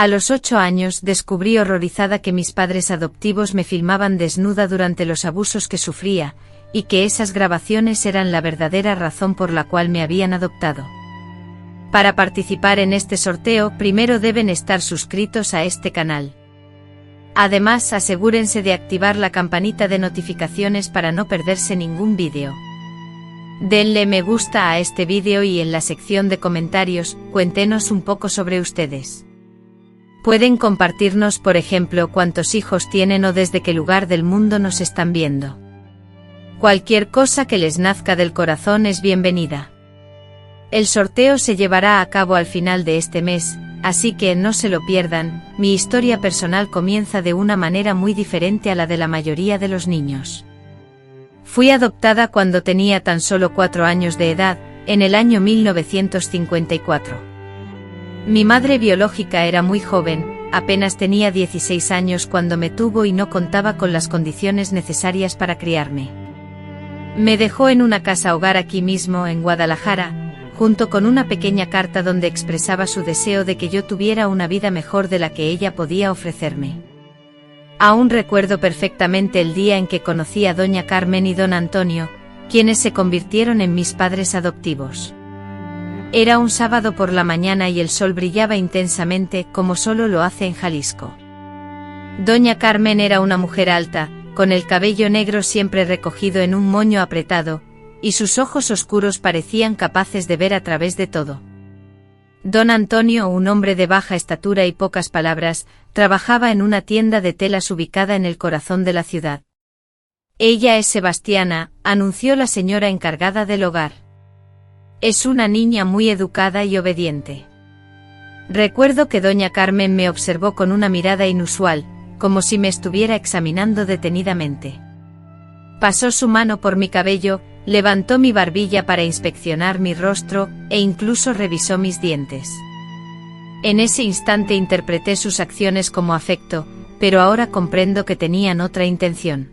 A los 8 años descubrí horrorizada que mis padres adoptivos me filmaban desnuda durante los abusos que sufría, y que esas grabaciones eran la verdadera razón por la cual me habían adoptado. Para participar en este sorteo primero deben estar suscritos a este canal. Además, asegúrense de activar la campanita de notificaciones para no perderse ningún vídeo. Denle me gusta a este vídeo y en la sección de comentarios, cuéntenos un poco sobre ustedes. Pueden compartirnos, por ejemplo, cuántos hijos tienen o desde qué lugar del mundo nos están viendo. Cualquier cosa que les nazca del corazón es bienvenida. El sorteo se llevará a cabo al final de este mes, así que no se lo pierdan. Mi historia personal comienza de una manera muy diferente a la de la mayoría de los niños. Fui adoptada cuando tenía tan solo 4 años de edad, en el año 1954. Mi madre biológica era muy joven, apenas tenía 16 años cuando me tuvo y no contaba con las condiciones necesarias para criarme. Me dejó en una casa hogar aquí mismo, en Guadalajara, junto con una pequeña carta donde expresaba su deseo de que yo tuviera una vida mejor de la que ella podía ofrecerme. Aún recuerdo perfectamente el día en que conocí a doña Carmen y don Antonio, quienes se convirtieron en mis padres adoptivos. Era un sábado por la mañana y el sol brillaba intensamente como solo lo hace en Jalisco. Doña Carmen era una mujer alta, con el cabello negro siempre recogido en un moño apretado, y sus ojos oscuros parecían capaces de ver a través de todo. Don Antonio, un hombre de baja estatura y pocas palabras, trabajaba en una tienda de telas ubicada en el corazón de la ciudad. Ella es Sebastiana, anunció la señora encargada del hogar. Es una niña muy educada y obediente. Recuerdo que doña Carmen me observó con una mirada inusual, como si me estuviera examinando detenidamente. Pasó su mano por mi cabello, levantó mi barbilla para inspeccionar mi rostro, e incluso revisó mis dientes. En ese instante interpreté sus acciones como afecto, pero ahora comprendo que tenían otra intención.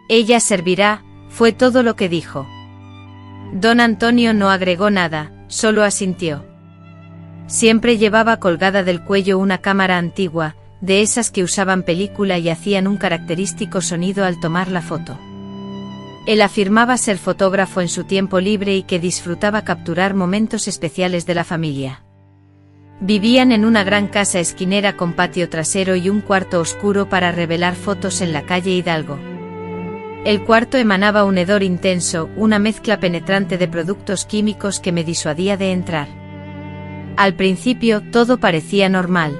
Ella servirá, fue todo lo que dijo. Don Antonio no agregó nada, solo asintió. Siempre llevaba colgada del cuello una cámara antigua, de esas que usaban película y hacían un característico sonido al tomar la foto. Él afirmaba ser fotógrafo en su tiempo libre y que disfrutaba capturar momentos especiales de la familia. Vivían en una gran casa esquinera con patio trasero y un cuarto oscuro para revelar fotos en la calle Hidalgo. El cuarto emanaba un hedor intenso, una mezcla penetrante de productos químicos que me disuadía de entrar. Al principio todo parecía normal.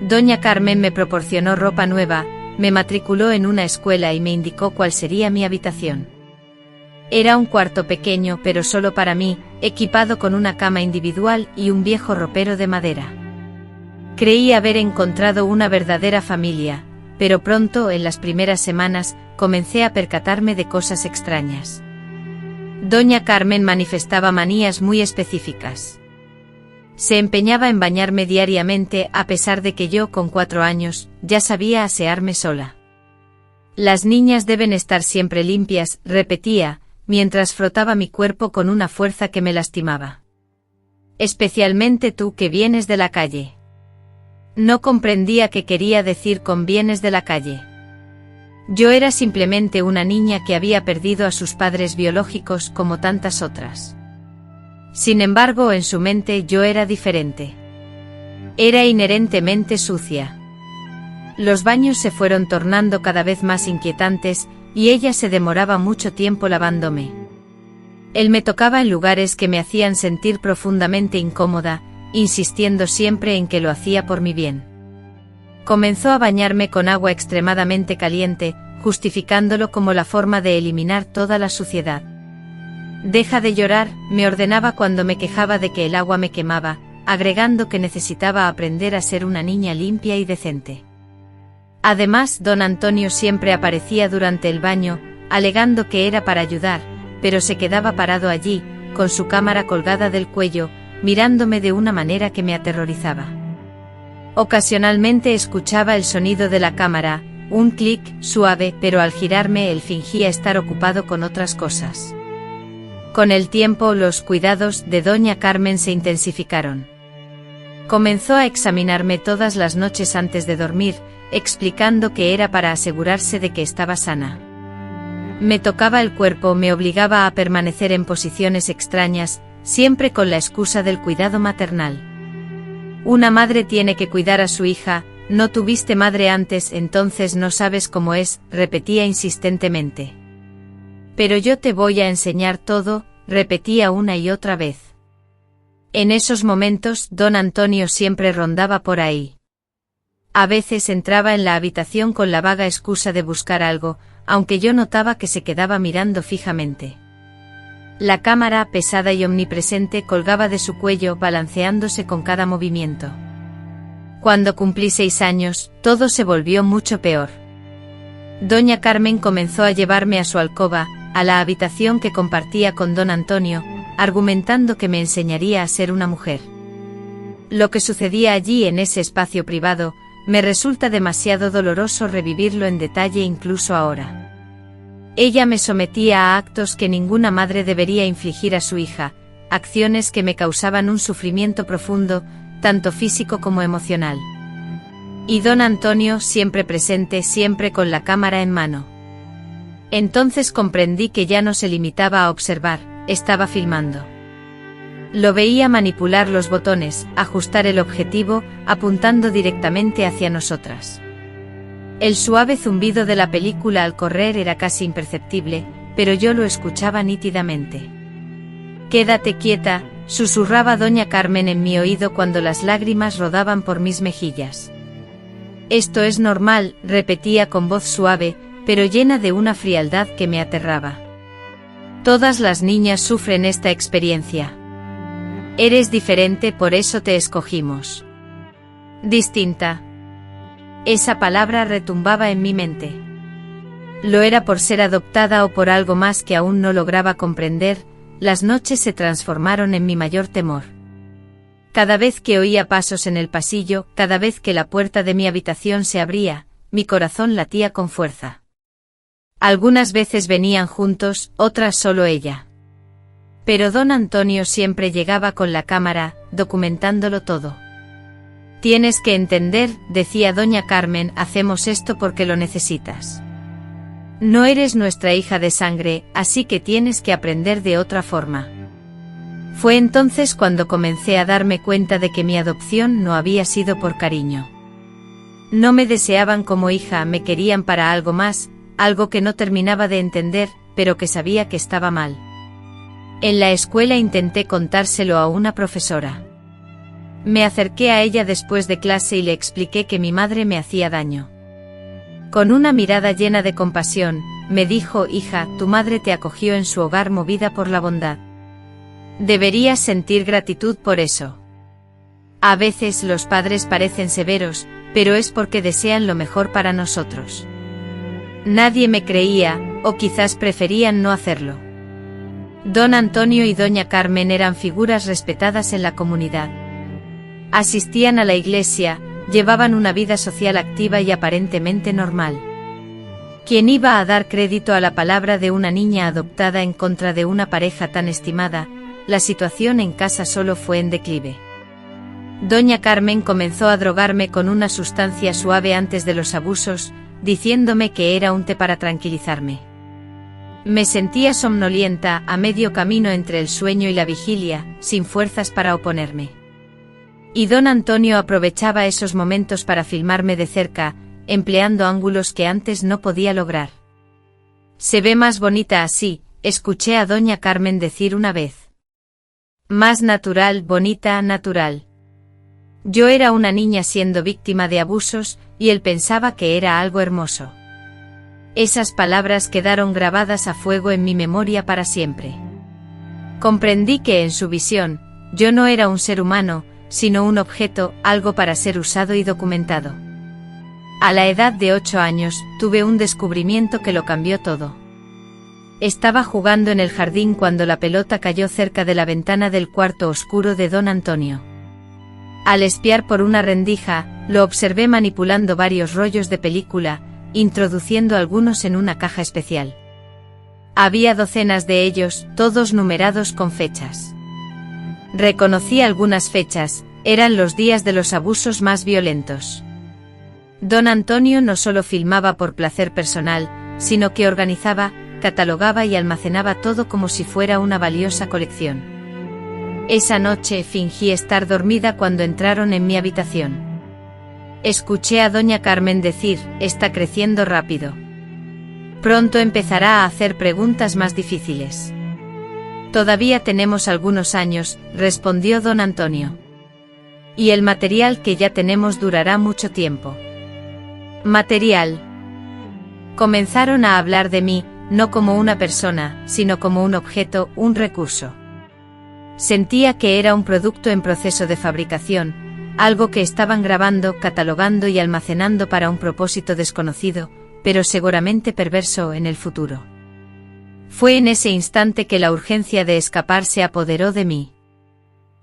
Doña Carmen me proporcionó ropa nueva, me matriculó en una escuela y me indicó cuál sería mi habitación. Era un cuarto pequeño pero solo para mí, equipado con una cama individual y un viejo ropero de madera. Creí haber encontrado una verdadera familia, pero pronto, en las primeras semanas, comencé a percatarme de cosas extrañas. Doña Carmen manifestaba manías muy específicas. Se empeñaba en bañarme diariamente a pesar de que yo, con 4 años, ya sabía asearme sola. Las niñas deben estar siempre limpias, repetía, mientras frotaba mi cuerpo con una fuerza que me lastimaba. Especialmente tú que vienes de la calle. No comprendía qué quería decir con vienes de la calle. Yo era simplemente una niña que había perdido a sus padres biológicos como tantas otras. Sin embargo, en su mente yo era diferente. Era inherentemente sucia. Los baños se fueron tornando cada vez más inquietantes, y ella se demoraba mucho tiempo lavándome. Él me tocaba en lugares que me hacían sentir profundamente incómoda, insistiendo siempre en que lo hacía por mi bien. Comenzó a bañarme con agua extremadamente caliente, justificándolo como la forma de eliminar toda la suciedad. Deja de llorar, me ordenaba cuando me quejaba de que el agua me quemaba, agregando que necesitaba aprender a ser una niña limpia y decente. Además, don Antonio siempre aparecía durante el baño, alegando que era para ayudar, pero se quedaba parado allí, con su cámara colgada del cuello, mirándome de una manera que me aterrorizaba. Ocasionalmente escuchaba el sonido de la cámara, un clic suave, pero al girarme él fingía estar ocupado con otras cosas. Con el tiempo los cuidados de doña Carmen se intensificaron. Comenzó a examinarme todas las noches antes de dormir, explicando que era para asegurarse de que estaba sana. Me tocaba el cuerpo, me obligaba a permanecer en posiciones extrañas, siempre con la excusa del cuidado maternal. Una madre tiene que cuidar a su hija, no tuviste madre antes, entonces no sabes cómo es, repetía insistentemente. Pero yo te voy a enseñar todo, repetía una y otra vez. En esos momentos, don Antonio siempre rondaba por ahí. A veces entraba en la habitación con la vaga excusa de buscar algo, aunque yo notaba que se quedaba mirando fijamente. La cámara, pesada y omnipresente, colgaba de su cuello, balanceándose con cada movimiento. Cuando cumplí 6 años, todo se volvió mucho peor. Doña Carmen comenzó a llevarme a su alcoba, a la habitación que compartía con don Antonio, argumentando que me enseñaría a ser una mujer. Lo que sucedía allí en ese espacio privado, me resulta demasiado doloroso revivirlo en detalle incluso ahora. Ella me sometía a actos que ninguna madre debería infligir a su hija, acciones que me causaban un sufrimiento profundo, tanto físico como emocional. Y don Antonio siempre presente, siempre con la cámara en mano. Entonces comprendí que ya no se limitaba a observar, estaba filmando. Lo veía manipular los botones, ajustar el objetivo, apuntando directamente hacia nosotras. El suave zumbido de la película al correr era casi imperceptible, pero yo lo escuchaba nítidamente. «Quédate quieta», susurraba doña Carmen en mi oído cuando las lágrimas rodaban por mis mejillas. «Esto es normal», repetía con voz suave, pero llena de una frialdad que me aterraba. «Todas las niñas sufren esta experiencia. Eres diferente, por eso te escogimos. Distinta». Esa palabra retumbaba en mi mente. Lo era por ser adoptada o por algo más que aún no lograba comprender. Las noches se transformaron en mi mayor temor. Cada vez que oía pasos en el pasillo, cada vez que la puerta de mi habitación se abría, mi corazón latía con fuerza. Algunas veces venían juntos, otras solo ella. Pero don Antonio siempre llegaba con la cámara, documentándolo todo. «Tienes que entender», decía doña Carmen, «hacemos esto porque lo necesitas. No eres nuestra hija de sangre, así que tienes que aprender de otra forma». Fue entonces cuando comencé a darme cuenta de que mi adopción no había sido por cariño. No me deseaban como hija, me querían para algo más, algo que no terminaba de entender, pero que sabía que estaba mal. En la escuela intenté contárselo a una profesora. Me acerqué a ella después de clase y le expliqué que mi madre me hacía daño. Con una mirada llena de compasión, me dijo: «Hija, tu madre te acogió en su hogar movida por la bondad. Deberías sentir gratitud por eso. A veces los padres parecen severos, pero es porque desean lo mejor para nosotros». Nadie me creía, o quizás preferían no hacerlo. Don Antonio y doña Carmen eran figuras respetadas en la comunidad. Asistían a la iglesia, llevaban una vida social activa y aparentemente normal. ¿Quién iba a dar crédito a la palabra de una niña adoptada en contra de una pareja tan estimada? La situación en casa solo fue en declive. Doña Carmen comenzó a drogarme con una sustancia suave antes de los abusos, diciéndome que era un té para tranquilizarme. Me sentía somnolienta, a medio camino entre el sueño y la vigilia, sin fuerzas para oponerme. Y don Antonio aprovechaba esos momentos para filmarme de cerca, empleando ángulos que antes no podía lograr. «Se ve más bonita así», escuché a doña Carmen decir una vez. «Más natural, bonita, natural». Yo era una niña siendo víctima de abusos, y él pensaba que era algo hermoso. Esas palabras quedaron grabadas a fuego en mi memoria para siempre. Comprendí que en su visión, yo no era un ser humano, sino un objeto, algo para ser usado y documentado. A la edad de 8 años, tuve un descubrimiento que lo cambió todo. Estaba jugando en el jardín cuando la pelota cayó cerca de la ventana del cuarto oscuro de don Antonio. Al espiar por una rendija, lo observé manipulando varios rollos de película, introduciendo algunos en una caja especial. Había docenas de ellos, todos numerados con fechas. Reconocí algunas fechas, Eran los días de los abusos más violentos. Don Antonio no solo filmaba por placer personal, sino que organizaba, catalogaba y almacenaba todo como si fuera una valiosa colección. Esa noche fingí estar dormida cuando entraron en mi habitación. Escuché a doña Carmen decir: «Está creciendo rápido. Pronto empezará a hacer preguntas más difíciles». «Todavía tenemos algunos años», respondió don Antonio. «Y el material que ya tenemos durará mucho tiempo». «Material». Comenzaron a hablar de mí, no como una persona, sino como un objeto, un recurso. Sentía que era un producto en proceso de fabricación, algo que estaban grabando, catalogando y almacenando para un propósito desconocido, pero seguramente perverso en el futuro. Fue en ese instante que la urgencia de escapar se apoderó de mí.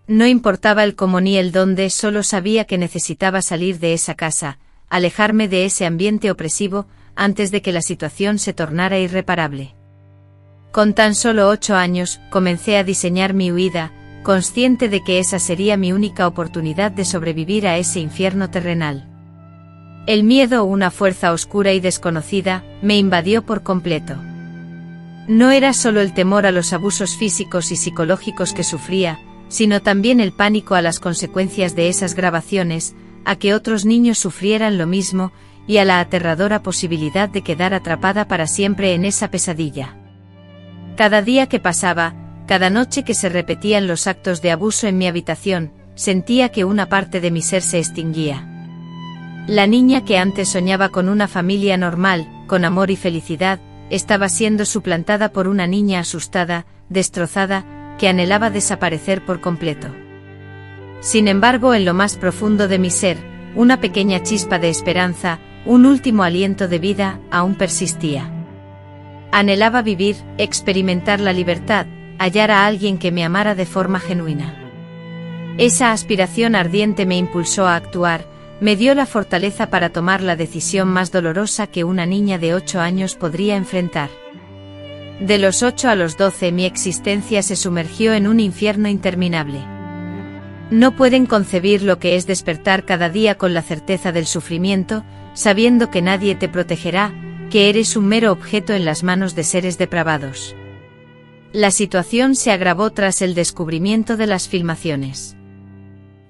No importaba el cómo ni el dónde, solo sabía que necesitaba salir de esa casa, alejarme de ese ambiente opresivo, antes de que la situación se tornara irreparable. Con tan solo 8 años, comencé a diseñar mi huida, consciente de que esa sería mi única oportunidad de sobrevivir a ese infierno terrenal. El miedo, una fuerza oscura y desconocida, me invadió por completo. No era solo el temor a los abusos físicos y psicológicos que sufría, sino también el pánico a las consecuencias de esas grabaciones, a que otros niños sufrieran lo mismo, y a la aterradora posibilidad de quedar atrapada para siempre en esa pesadilla. Cada día que pasaba, cada noche que se repetían los actos de abuso en mi habitación, sentía que una parte de mi ser se extinguía. La niña que antes soñaba con una familia normal, con amor y felicidad, estaba siendo suplantada por una niña asustada, destrozada, que anhelaba desaparecer por completo. Sin embargo, en lo más profundo de mi ser, una pequeña chispa de esperanza, un último aliento de vida, aún persistía. Anhelaba vivir, experimentar la libertad, hallar a alguien que me amara de forma genuina. Esa aspiración ardiente me impulsó a actuar, me dio la fortaleza para tomar la decisión más dolorosa que una niña de 8 años podría enfrentar. De los 8 a los 12 mi existencia se sumergió en un infierno interminable. No pueden concebir lo que es despertar cada día con la certeza del sufrimiento, sabiendo que nadie te protegerá, que eres un mero objeto en las manos de seres depravados. La situación se agravó tras el descubrimiento de las filmaciones.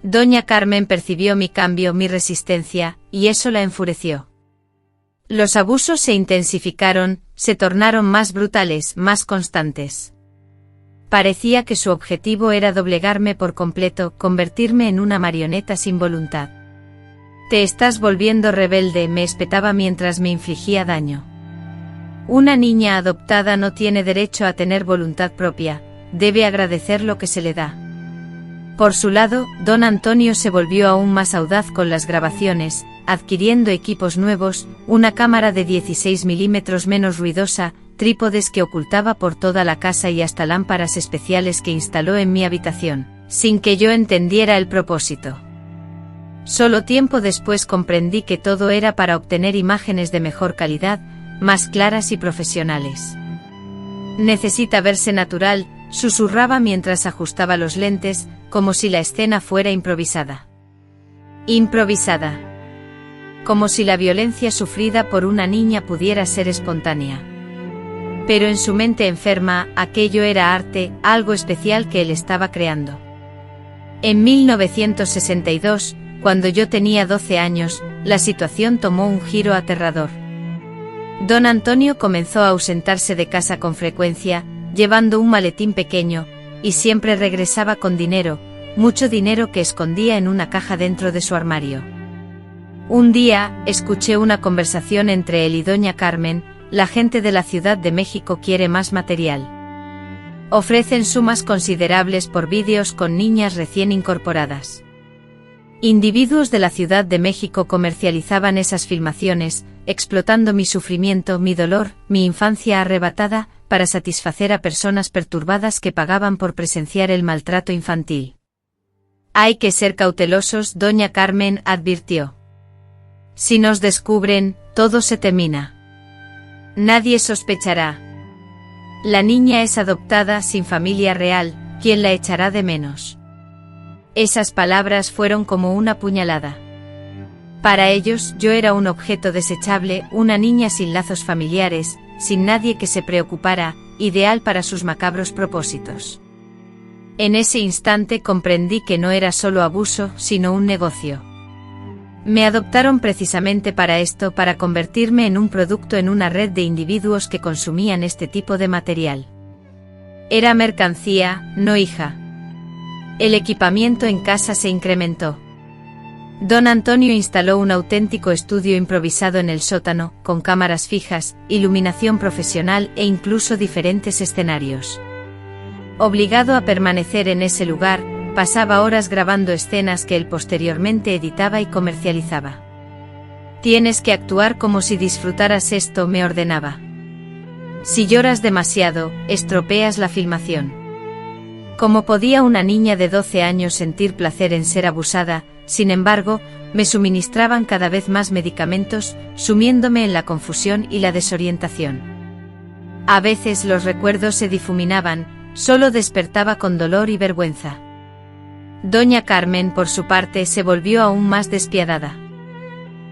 Doña Carmen percibió mi cambio, mi resistencia, y eso la enfureció. Los abusos se intensificaron, se tornaron más brutales, más constantes. Parecía que su objetivo era doblegarme por completo, convertirme en una marioneta sin voluntad. «Te estás volviendo rebelde», me espetaba mientras me infligía daño. «Una niña adoptada no tiene derecho a tener voluntad propia, debe agradecer lo que se le da». Por su lado, don Antonio se volvió aún más audaz con las grabaciones, adquiriendo equipos nuevos, una cámara de 16 milímetros menos ruidosa, trípodes que ocultaba por toda la casa y hasta lámparas especiales que instaló en mi habitación, sin que yo entendiera el propósito. Solo tiempo después comprendí que todo era para obtener imágenes de mejor calidad, más claras y profesionales. «Necesita verse natural», susurraba mientras ajustaba los lentes, como si la escena fuera improvisada. Improvisada. Como si la violencia sufrida por una niña pudiera ser espontánea. Pero en su mente enferma, aquello era arte, algo especial que él estaba creando. En 1962, cuando yo tenía 12 años, la situación tomó un giro aterrador. Don Antonio comenzó a ausentarse de casa con frecuencia, llevando un maletín pequeño, y siempre regresaba con dinero, mucho dinero que escondía en una caja dentro de su armario. Un día, escuché una conversación entre él y doña Carmen: «La gente de la Ciudad de México quiere más material. Ofrecen sumas considerables por vídeos con niñas recién incorporadas». Individuos de la Ciudad de México comercializaban esas filmaciones, explotando mi sufrimiento, mi dolor, mi infancia arrebatada, para satisfacer a personas perturbadas que pagaban por presenciar el maltrato infantil. «Hay que ser cautelosos», doña Carmen advirtió. «Si nos descubren, todo se termina. Nadie sospechará. La niña es adoptada, sin familia real, ¿quién la echará de menos? Esas palabras fueron como una puñalada. Para ellos, yo era un objeto desechable, una niña sin lazos familiares, sin nadie que se preocupara, ideal para sus macabros propósitos. En ese instante comprendí que no era solo abuso, sino un negocio. Me adoptaron precisamente para esto, para convertirme en un producto en una red de individuos que consumían este tipo de material. Era mercancía, no hija. El equipamiento en casa se incrementó. Don Antonio instaló un auténtico estudio improvisado en el sótano, con cámaras fijas, iluminación profesional e incluso diferentes escenarios. Obligado a permanecer en ese lugar, pasaba horas grabando escenas que él posteriormente editaba y comercializaba. Tienes que actuar como si disfrutaras esto, me ordenaba. Si lloras demasiado, estropeas la filmación. ¿Cómo podía una niña de 12 años sentir placer en ser abusada? Sin embargo, me suministraban cada vez más medicamentos, sumiéndome en la confusión y la desorientación. A veces los recuerdos se difuminaban, solo despertaba con dolor y vergüenza. Doña Carmen, por su parte, se volvió aún más despiadada.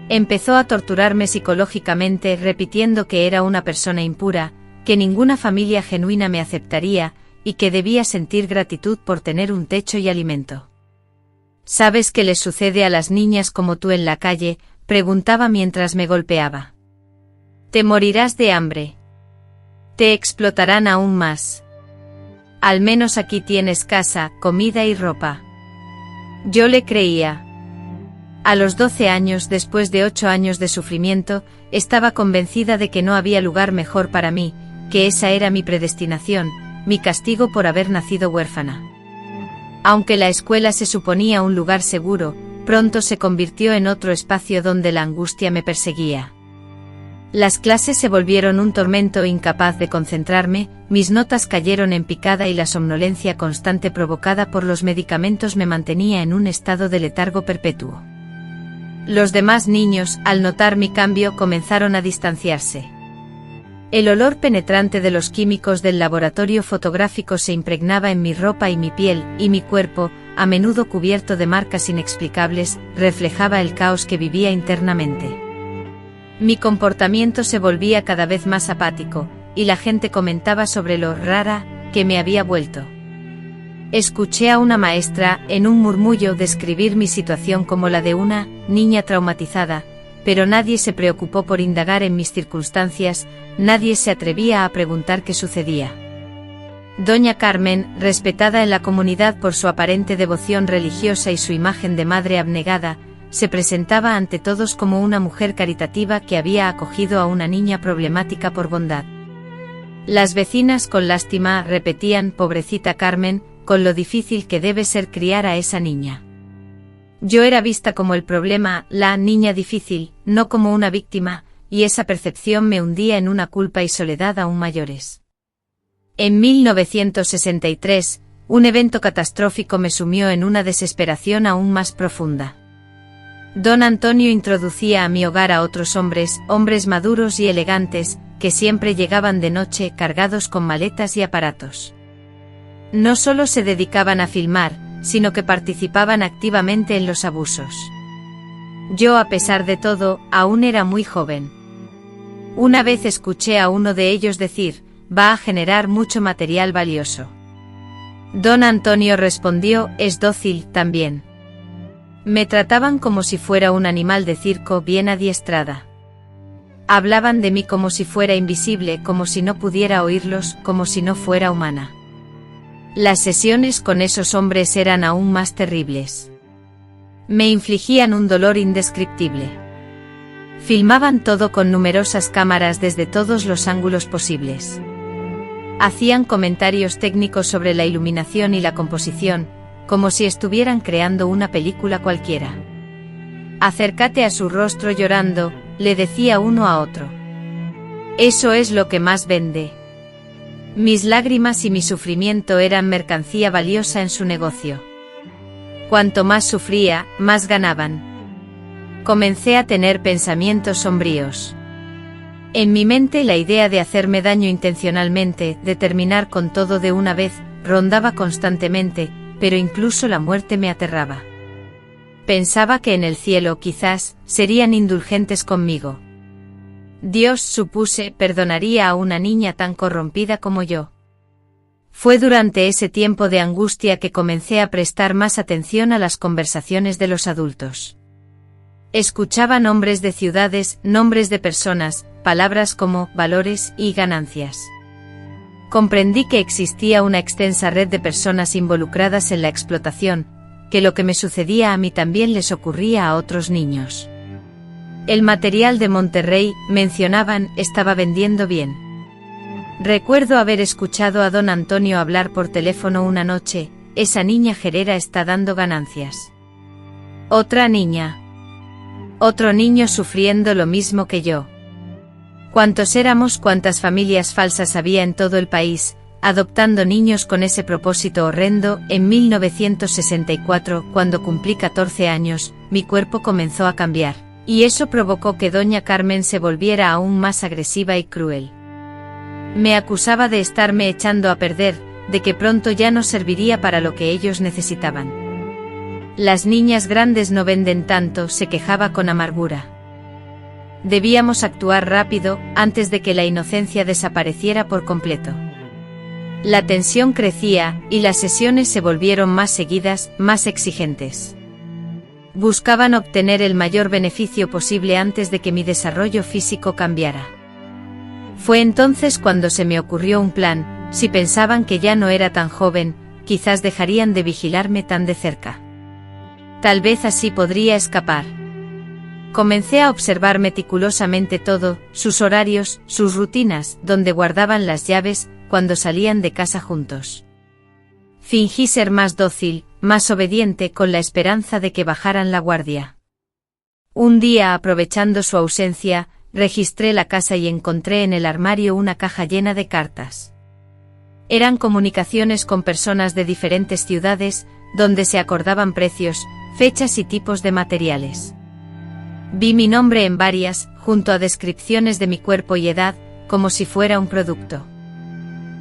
Empezó a torturarme psicológicamente, repitiendo que era una persona impura, que ninguna familia genuina me aceptaría, y que debía sentir gratitud por tener un techo y alimento. ¿Sabes qué les sucede a las niñas como tú en la calle?, preguntaba mientras me golpeaba. Te morirás de hambre. Te explotarán aún más. Al menos aquí tienes casa, comida y ropa. Yo le creía. A los 12 años, después de 8 años de sufrimiento, estaba convencida de que no había lugar mejor para mí, que esa era mi predestinación, mi castigo por haber nacido huérfana. Aunque la escuela se suponía un lugar seguro, pronto se convirtió en otro espacio donde la angustia me perseguía. Las clases se volvieron un tormento, incapaz de concentrarme, mis notas cayeron en picada y la somnolencia constante provocada por los medicamentos me mantenía en un estado de letargo perpetuo. Los demás niños, al notar mi cambio, comenzaron a distanciarse. El olor penetrante de los químicos del laboratorio fotográfico se impregnaba en mi ropa y mi piel, y mi cuerpo, a menudo cubierto de marcas inexplicables, reflejaba el caos que vivía internamente. Mi comportamiento se volvía cada vez más apático, y la gente comentaba sobre lo rara que me había vuelto. Escuché a una maestra, en un murmullo, describir mi situación como la de una niña traumatizada, pero nadie se preocupó por indagar en mis circunstancias, nadie se atrevía a preguntar qué sucedía. Doña Carmen, respetada en la comunidad por su aparente devoción religiosa y su imagen de madre abnegada, se presentaba ante todos como una mujer caritativa que había acogido a una niña problemática por bondad. Las vecinas con lástima repetían: pobrecita Carmen, con lo difícil que debe ser criar a esa niña. Yo era vista como el problema, la niña difícil, no como una víctima, y esa percepción me hundía en una culpa y soledad aún mayores. En 1963, un evento catastrófico me sumió en una desesperación aún más profunda. Don Antonio introducía a mi hogar a otros hombres maduros y elegantes, que siempre llegaban de noche cargados con maletas y aparatos. No solo se dedicaban a filmar, sino que participaban activamente en los abusos. Yo, a pesar de todo, aún era muy joven. Una vez escuché a uno de ellos decir: va a generar mucho material valioso. Don Antonio respondió: es dócil también. Me trataban como si fuera un animal de circo bien adiestrada. Hablaban de mí como si fuera invisible, como si no pudiera oírlos, como si no fuera humana. Las sesiones con esos hombres eran aún más terribles. Me infligían un dolor indescriptible. Filmaban todo con numerosas cámaras desde todos los ángulos posibles. Hacían comentarios técnicos sobre la iluminación y la composición, como si estuvieran creando una película cualquiera. Acércate a su rostro llorando, le decía uno a otro. Eso es lo que más vende. Mis lágrimas y mi sufrimiento eran mercancía valiosa en su negocio. Cuanto más sufría, más ganaban. Comencé a tener pensamientos sombríos. En mi mente la idea de hacerme daño intencionalmente, de terminar con todo de una vez, rondaba constantemente, pero incluso la muerte me aterraba. Pensaba que en el cielo, quizás, serían indulgentes conmigo. Dios, supuse, perdonaría a una niña tan corrompida como yo. Fue durante ese tiempo de angustia que comencé a prestar más atención a las conversaciones de los adultos. Escuchaba nombres de ciudades, nombres de personas, palabras como valores y ganancias. Comprendí que existía una extensa red de personas involucradas en la explotación, que lo que me sucedía a mí también les ocurría a otros niños. El material de Monterrey, mencionaban, estaba vendiendo bien. Recuerdo haber escuchado a don Antonio hablar por teléfono una noche: esa niña Gerera está dando ganancias. Otra niña. Otro niño sufriendo lo mismo que yo. ¿Cuántos éramos? ¿Cuántas familias falsas había en todo el país, adoptando niños con ese propósito horrendo? En 1964, cuando cumplí 14 años, mi cuerpo comenzó a cambiar, y eso provocó que doña Carmen se volviera aún más agresiva y cruel. Me acusaba de estarme echando a perder, de que pronto ya no serviría para lo que ellos necesitaban. Las niñas grandes no venden tanto, se quejaba con amargura. Debíamos actuar rápido, antes de que la inocencia desapareciera por completo. La tensión crecía, y las sesiones se volvieron más seguidas, más exigentes. Buscaban obtener el mayor beneficio posible antes de que mi desarrollo físico cambiara. Fue entonces cuando se me ocurrió un plan: si pensaban que ya no era tan joven, quizás dejarían de vigilarme tan de cerca. Tal vez así podría escapar. Comencé a observar meticulosamente todo: sus horarios, sus rutinas, dónde guardaban las llaves, cuando salían de casa juntos. Fingí ser más dócil, más obediente, con la esperanza de que bajaran la guardia. Un día, aprovechando su ausencia, registré la casa y encontré en el armario una caja llena de cartas. Eran comunicaciones con personas de diferentes ciudades, donde se acordaban precios, fechas y tipos de materiales. Vi mi nombre en varias, junto a descripciones de mi cuerpo y edad, como si fuera un producto.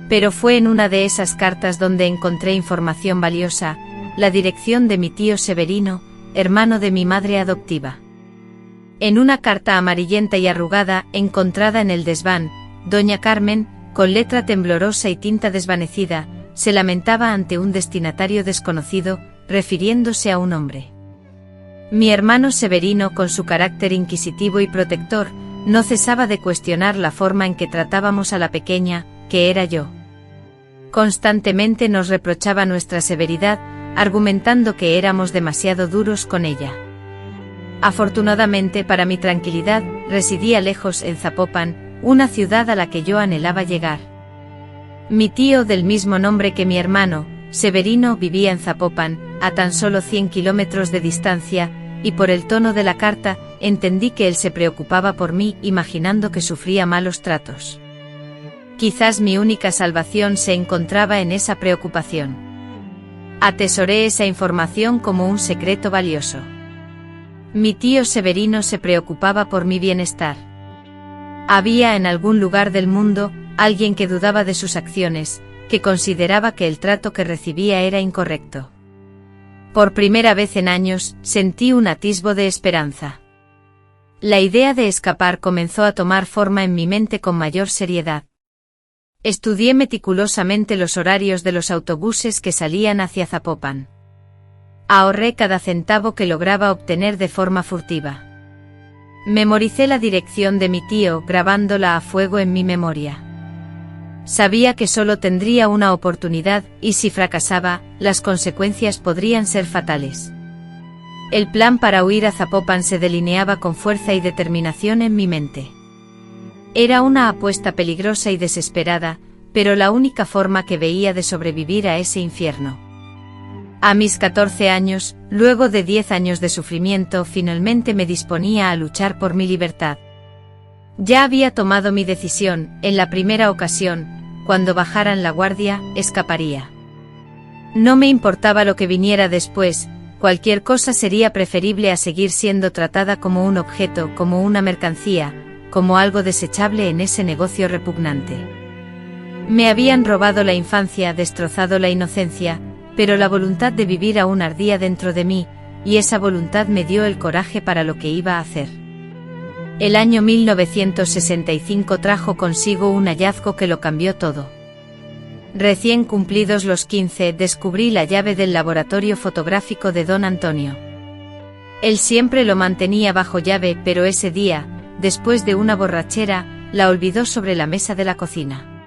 Pero fue en una de esas cartas donde encontré información valiosa: la dirección de mi tío Severino, hermano de mi madre adoptiva. En una carta amarillenta y arrugada, encontrada en el desván, doña Carmen, con letra temblorosa y tinta desvanecida, se lamentaba ante un destinatario desconocido, refiriéndose a un hombre. Mi hermano Severino, con su carácter inquisitivo y protector, no cesaba de cuestionar la forma en que tratábamos a la pequeña, que era yo. Constantemente nos reprochaba nuestra severidad, argumentando que éramos demasiado duros con ella. Afortunadamente para mi tranquilidad, residía lejos, en Zapopan, una ciudad a la que yo anhelaba llegar. Mi tío, del mismo nombre que mi hermano, Severino, vivía en Zapopan, a tan solo 100 kilómetros de distancia, y por el tono de la carta, entendí que él se preocupaba por mí, imaginando que sufría malos tratos. Quizás mi única salvación se encontraba en esa preocupación. Atesoré esa información como un secreto valioso. Mi tío Severino se preocupaba por mi bienestar. Había en algún lugar del mundo alguien que dudaba de sus acciones, que consideraba que el trato que recibía era incorrecto. Por primera vez en años, sentí un atisbo de esperanza. La idea de escapar comenzó a tomar forma en mi mente con mayor seriedad. Estudié meticulosamente los horarios de los autobuses que salían hacia Zapopan. Ahorré cada centavo que lograba obtener de forma furtiva. Memoricé la dirección de mi tío, grabándola a fuego en mi memoria. Sabía que solo tendría una oportunidad, y si fracasaba, las consecuencias podrían ser fatales. El plan para huir a Zapopan se delineaba con fuerza y determinación en mi mente. Era una apuesta peligrosa y desesperada, pero la única forma que veía de sobrevivir a ese infierno. A mis 14 años, luego de 10 años de sufrimiento, finalmente me disponía a luchar por mi libertad. Ya había tomado mi decisión: en la primera ocasión, cuando bajaran la guardia, escaparía. No me importaba lo que viniera después, cualquier cosa sería preferible a seguir siendo tratada como un objeto, como una mercancía, como algo desechable en ese negocio repugnante. Me habían robado la infancia, destrozado la inocencia, pero la voluntad de vivir aún ardía dentro de mí, y esa voluntad me dio el coraje para lo que iba a hacer. El año 1965 trajo consigo un hallazgo que lo cambió todo. Recién cumplidos los 15, descubrí la llave del laboratorio fotográfico de don Antonio. Él siempre lo mantenía bajo llave, pero ese día, después de una borrachera, la olvidó sobre la mesa de la cocina.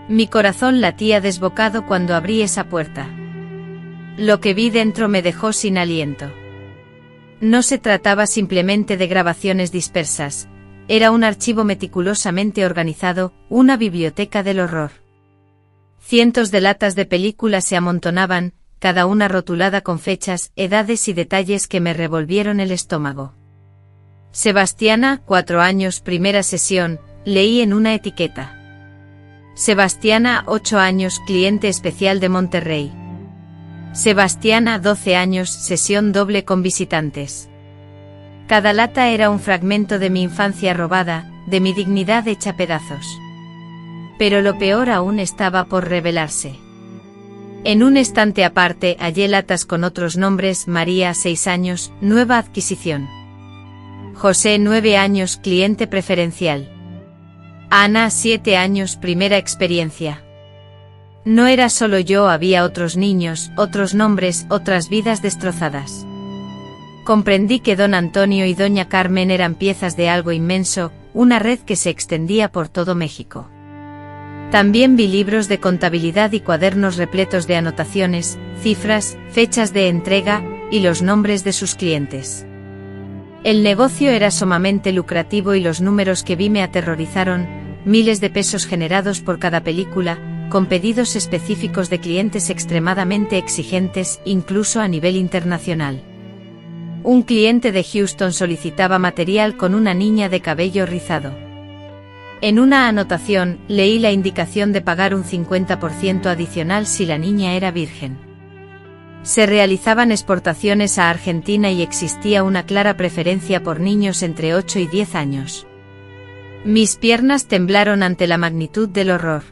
Mi corazón latía desbocado cuando abrí esa puerta. Lo que vi dentro me dejó sin aliento. No se trataba simplemente de grabaciones dispersas, era un archivo meticulosamente organizado, una biblioteca del horror. Cientos de latas de películas se amontonaban, cada una rotulada con fechas, edades y detalles que me revolvieron el estómago. Sebastiana, 4 años, primera sesión, leí en una etiqueta. Sebastiana, 8 años, cliente especial de Monterrey. Sebastiana, 12 años, sesión doble con visitantes. Cada lata era un fragmento de mi infancia robada, de mi dignidad hecha pedazos. Pero lo peor aún estaba por revelarse. En un estante aparte hallé latas con otros nombres: María, 6 años, nueva adquisición. José, 9 años, cliente preferencial. Ana, 7 años, primera experiencia. No era solo yo, había otros niños, otros nombres, otras vidas destrozadas. Comprendí que don Antonio y doña Carmen eran piezas de algo inmenso, una red que se extendía por todo México. También vi libros de contabilidad y cuadernos repletos de anotaciones, cifras, fechas de entrega y los nombres de sus clientes. El negocio era sumamente lucrativo y los números que vi me aterrorizaron: miles de pesos generados por cada película, con pedidos específicos de clientes extremadamente exigentes, incluso a nivel internacional. Un cliente de Houston solicitaba material con una niña de cabello rizado. En una anotación, leí la indicación de pagar un 50% adicional si la niña era virgen. Se realizaban exportaciones a Argentina y existía una clara preferencia por niños entre 8 y 10 años. Mis piernas temblaron ante la magnitud del horror.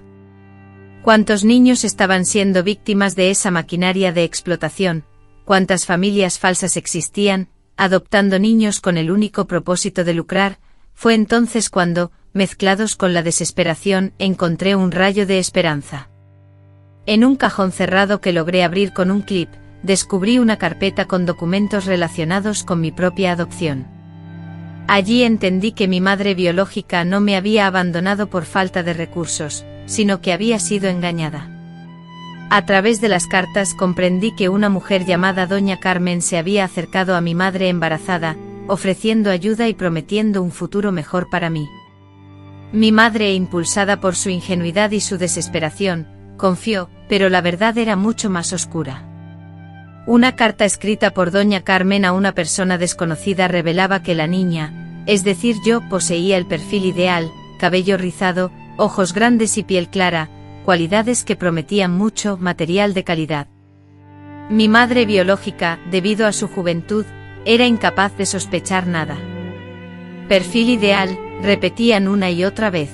¿Cuántos niños estaban siendo víctimas de esa maquinaria de explotación? ¿Cuántas familias falsas existían, adoptando niños con el único propósito de lucrar? Fue entonces cuando, mezclados con la desesperación, encontré un rayo de esperanza. En un cajón cerrado que logré abrir con un clip, descubrí una carpeta con documentos relacionados con mi propia adopción. Allí entendí que mi madre biológica no me había abandonado por falta de recursos, sino que había sido engañada. A través de las cartas comprendí que una mujer llamada doña Carmen se había acercado a mi madre embarazada, ofreciendo ayuda y prometiendo un futuro mejor para mí. Mi madre, impulsada por su ingenuidad y su desesperación, confió, pero la verdad era mucho más oscura. Una carta escrita por doña Carmen a una persona desconocida revelaba que la niña, es decir yo, poseía el perfil ideal: cabello rizado, ojos grandes y piel clara, cualidades que prometían mucho, material de calidad. Mi madre biológica, debido a su juventud, era incapaz de sospechar nada. Perfil ideal, repetían una y otra vez.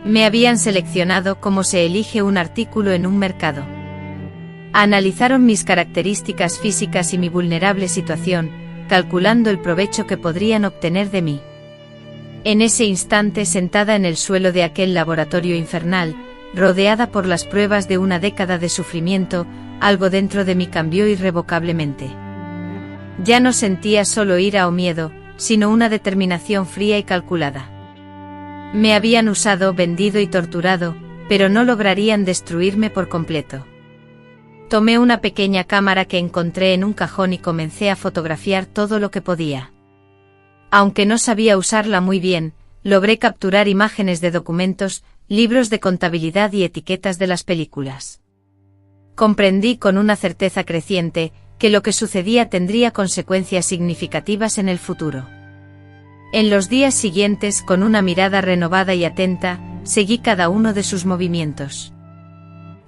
Me habían seleccionado como se elige un artículo en un mercado. Analizaron mis características físicas y mi vulnerable situación, calculando el provecho que podrían obtener de mí. En ese instante, sentada en el suelo de aquel laboratorio infernal, rodeada por las pruebas de una década de sufrimiento, algo dentro de mí cambió irrevocablemente. Ya no sentía solo ira o miedo, sino una determinación fría y calculada. Me habían usado, vendido y torturado, pero no lograrían destruirme por completo. Tomé una pequeña cámara que encontré en un cajón y comencé a fotografiar todo lo que podía. Aunque no sabía usarla muy bien, logré capturar imágenes de documentos, libros de contabilidad y etiquetas de las películas. Comprendí con una certeza creciente que lo que sucedía tendría consecuencias significativas en el futuro. En los días siguientes, con una mirada renovada y atenta, seguí cada uno de sus movimientos.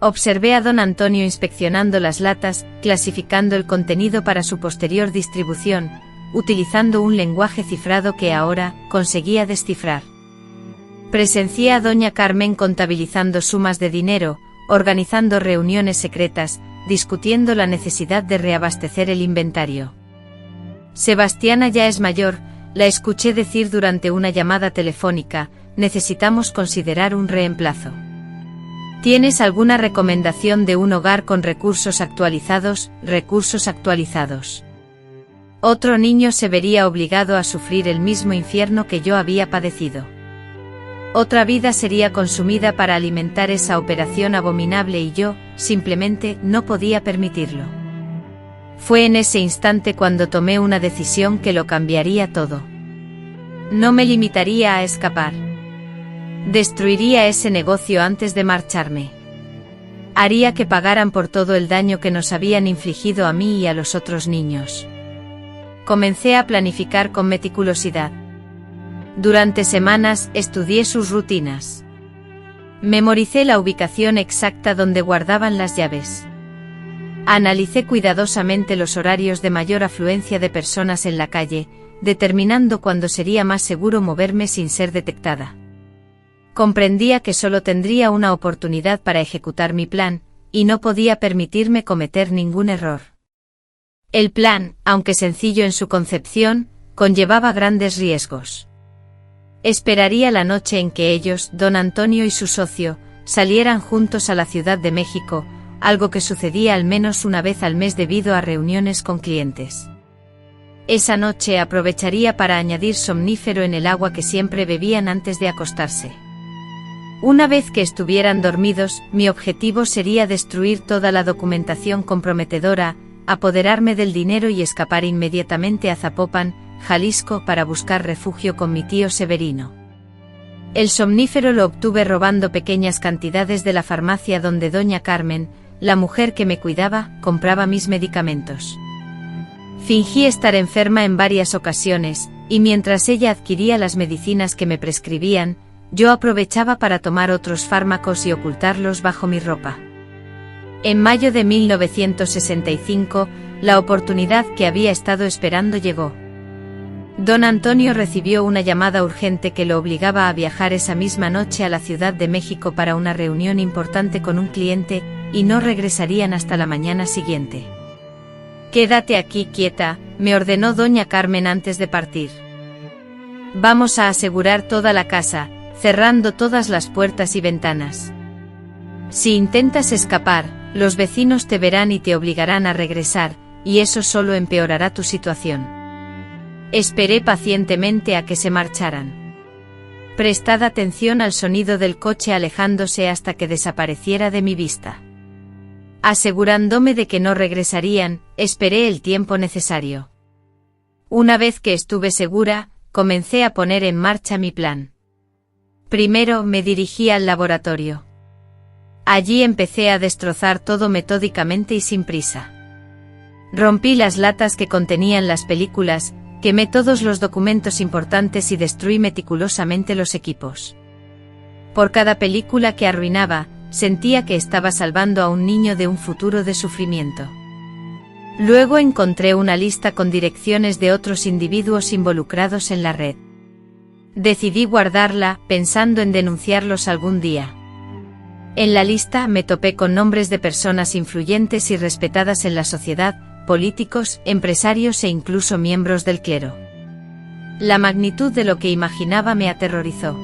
Observé a don Antonio inspeccionando las latas, clasificando el contenido para su posterior distribución, utilizando un lenguaje cifrado que ahora conseguía descifrar. Presencié a doña Carmen contabilizando sumas de dinero, organizando reuniones secretas, discutiendo la necesidad de reabastecer el inventario. Sebastiana ya es mayor, la escuché decir durante una llamada telefónica, necesitamos considerar un reemplazo. ¿Tienes alguna recomendación de un hogar con recursos actualizados? Otro niño se vería obligado a sufrir el mismo infierno que yo había padecido. Otra vida sería consumida para alimentar esa operación abominable y yo, simplemente, no podía permitirlo. Fue en ese instante cuando tomé una decisión que lo cambiaría todo. No me limitaría a escapar. Destruiría ese negocio antes de marcharme. Haría que pagaran por todo el daño que nos habían infligido a mí y a los otros niños. Comencé a planificar con meticulosidad. Durante semanas estudié sus rutinas. Memoricé la ubicación exacta donde guardaban las llaves. Analicé cuidadosamente los horarios de mayor afluencia de personas en la calle, determinando cuándo sería más seguro moverme sin ser detectada. Comprendía que solo tendría una oportunidad para ejecutar mi plan, y no podía permitirme cometer ningún error. El plan, aunque sencillo en su concepción, conllevaba grandes riesgos. Esperaría la noche en que ellos, don Antonio y su socio, salieran juntos a la Ciudad de México, algo que sucedía al menos una vez al mes debido a reuniones con clientes. Esa noche aprovecharía para añadir somnífero en el agua que siempre bebían antes de acostarse. Una vez que estuvieran dormidos, mi objetivo sería destruir toda la documentación comprometedora, apoderarme del dinero y escapar inmediatamente a Zapopan, Jalisco, para buscar refugio con mi tío Severino. El somnífero lo obtuve robando pequeñas cantidades de la farmacia donde doña Carmen, la mujer que me cuidaba, compraba mis medicamentos. Fingí estar enferma en varias ocasiones, y mientras ella adquiría las medicinas que me prescribían, yo aprovechaba para tomar otros fármacos y ocultarlos bajo mi ropa. En mayo de 1965, la oportunidad que había estado esperando llegó. Don Antonio recibió una llamada urgente que lo obligaba a viajar esa misma noche a la Ciudad de México para una reunión importante con un cliente, y no regresarían hasta la mañana siguiente. «Quédate aquí quieta», me ordenó doña Carmen antes de partir. «Vamos a asegurar toda la casa, cerrando todas las puertas y ventanas. Si intentas escapar, los vecinos te verán y te obligarán a regresar, y eso solo empeorará tu situación». Esperé pacientemente a que se marcharan. Prestad atención al sonido del coche alejándose hasta que desapareciera de mi vista. Asegurándome de que no regresarían, esperé el tiempo necesario. Una vez que estuve segura, comencé a poner en marcha mi plan. Primero me dirigí al laboratorio. Allí empecé a destrozar todo metódicamente y sin prisa. Rompí las latas que contenían las películas, quemé todos los documentos importantes y destruí meticulosamente los equipos. Por cada película que arruinaba, sentía que estaba salvando a un niño de un futuro de sufrimiento. Luego encontré una lista con direcciones de otros individuos involucrados en la red. Decidí guardarla, pensando en denunciarlos algún día. En la lista me topé con nombres de personas influyentes y respetadas en la sociedad, políticos, empresarios e incluso miembros del clero. La magnitud de lo que imaginaba me aterrorizó.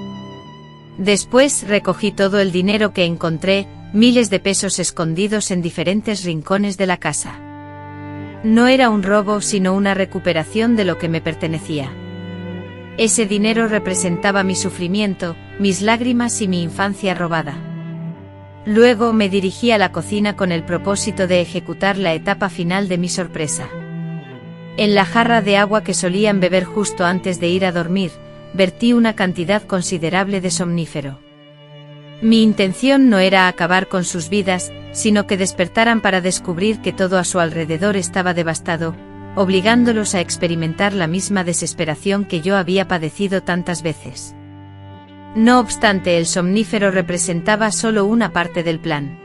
Después recogí todo el dinero que encontré, miles de pesos escondidos en diferentes rincones de la casa. No era un robo sino una recuperación de lo que me pertenecía. Ese dinero representaba mi sufrimiento, mis lágrimas y mi infancia robada. Luego me dirigí a la cocina con el propósito de ejecutar la etapa final de mi sorpresa. En la jarra de agua que solían beber justo antes de ir a dormir, vertí una cantidad considerable de somnífero. Mi intención no era acabar con sus vidas, sino que despertaran para descubrir que todo a su alrededor estaba devastado, obligándolos a experimentar la misma desesperación que yo había padecido tantas veces. No obstante, el somnífero representaba solo una parte del plan.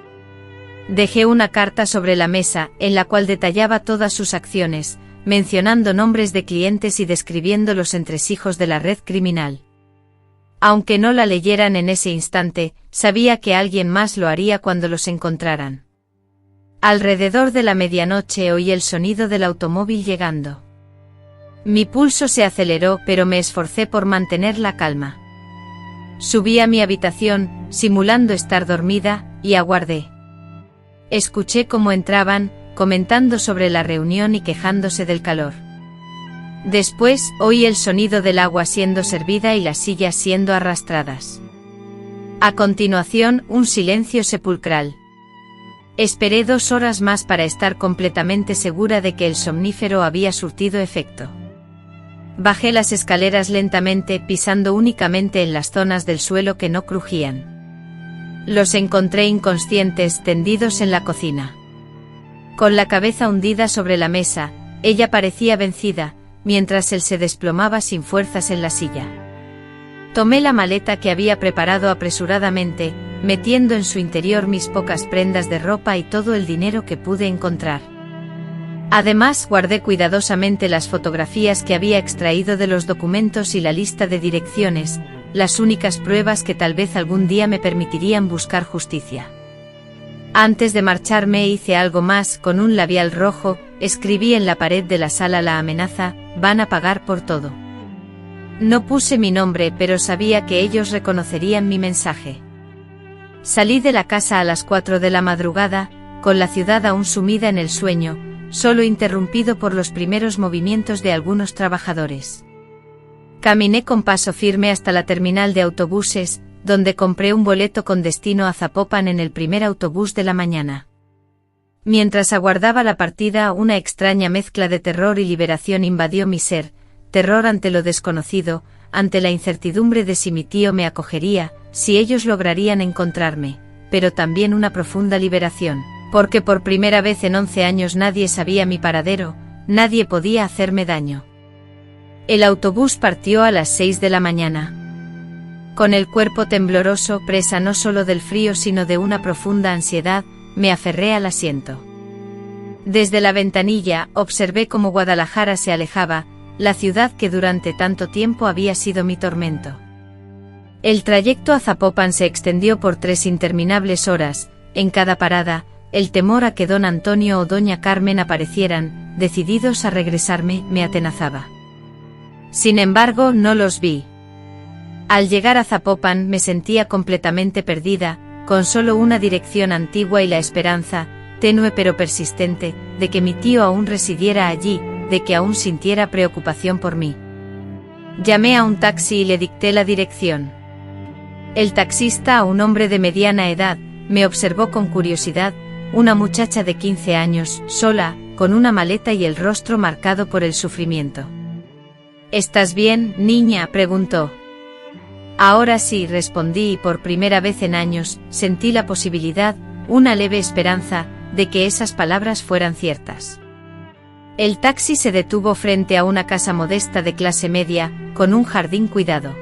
Dejé una carta sobre la mesa, en la cual detallaba todas sus acciones, mencionando nombres de clientes y describiendo los entresijos de la red criminal. Aunque no la leyeran en ese instante, sabía que alguien más lo haría cuando los encontraran. Alrededor de la medianoche oí el sonido del automóvil llegando. Mi pulso se aceleró, pero me esforcé por mantener la calma. Subí a mi habitación, simulando estar dormida, y aguardé. Escuché cómo entraban, comentando sobre la reunión y quejándose del calor. Después, oí el sonido del agua siendo servida y las sillas siendo arrastradas. A continuación, un silencio sepulcral. Esperé 2 horas más para estar completamente segura de que el somnífero había surtido efecto. Bajé las escaleras lentamente, pisando únicamente en las zonas del suelo que no crujían. Los encontré inconscientes, tendidos en la cocina. Con la cabeza hundida sobre la mesa, ella parecía vencida, mientras él se desplomaba sin fuerzas en la silla. Tomé la maleta que había preparado apresuradamente, metiendo en su interior mis pocas prendas de ropa y todo el dinero que pude encontrar. Además, guardé cuidadosamente las fotografías que había extraído de los documentos y la lista de direcciones, las únicas pruebas que tal vez algún día me permitirían buscar justicia. Antes de marcharme hice algo más. Con un labial rojo, escribí en la pared de la sala la amenaza: van a pagar por todo. No puse mi nombre, pero sabía que ellos reconocerían mi mensaje. Salí de la casa a las 4 de la madrugada, con la ciudad aún sumida en el sueño, solo interrumpido por los primeros movimientos de algunos trabajadores. Caminé con paso firme hasta la terminal de autobuses, donde compré un boleto con destino a Zapopan en el primer autobús de la mañana. Mientras aguardaba la partida, una extraña mezcla de terror y liberación invadió mi ser, terror ante lo desconocido, ante la incertidumbre de si mi tío me acogería, si ellos lograrían encontrarme, pero también una profunda liberación, porque por primera vez en 11 años nadie sabía mi paradero, nadie podía hacerme daño. El autobús partió a las 6 de la mañana. Con el cuerpo tembloroso, presa no solo del frío sino de una profunda ansiedad, me aferré al asiento. Desde la ventanilla, observé cómo Guadalajara se alejaba, la ciudad que durante tanto tiempo había sido mi tormento. El trayecto a Zapopan se extendió por 3 interminables horas. En cada parada, el temor a que don Antonio o doña Carmen aparecieran, decididos a regresarme, me atenazaba. Sin embargo, no los vi. Al llegar a Zapopan me sentía completamente perdida, con solo una dirección antigua y la esperanza, tenue pero persistente, de que mi tío aún residiera allí, de que aún sintiera preocupación por mí. Llamé a un taxi y le dicté la dirección. El taxista, un hombre de mediana edad, me observó con curiosidad, una muchacha de 15 años, sola, con una maleta y el rostro marcado por el sufrimiento. ¿Estás bien, niña?, preguntó. Ahora sí, respondí, y por primera vez en años, sentí la posibilidad, una leve esperanza, de que esas palabras fueran ciertas. El taxi se detuvo frente a una casa modesta de clase media, con un jardín cuidado.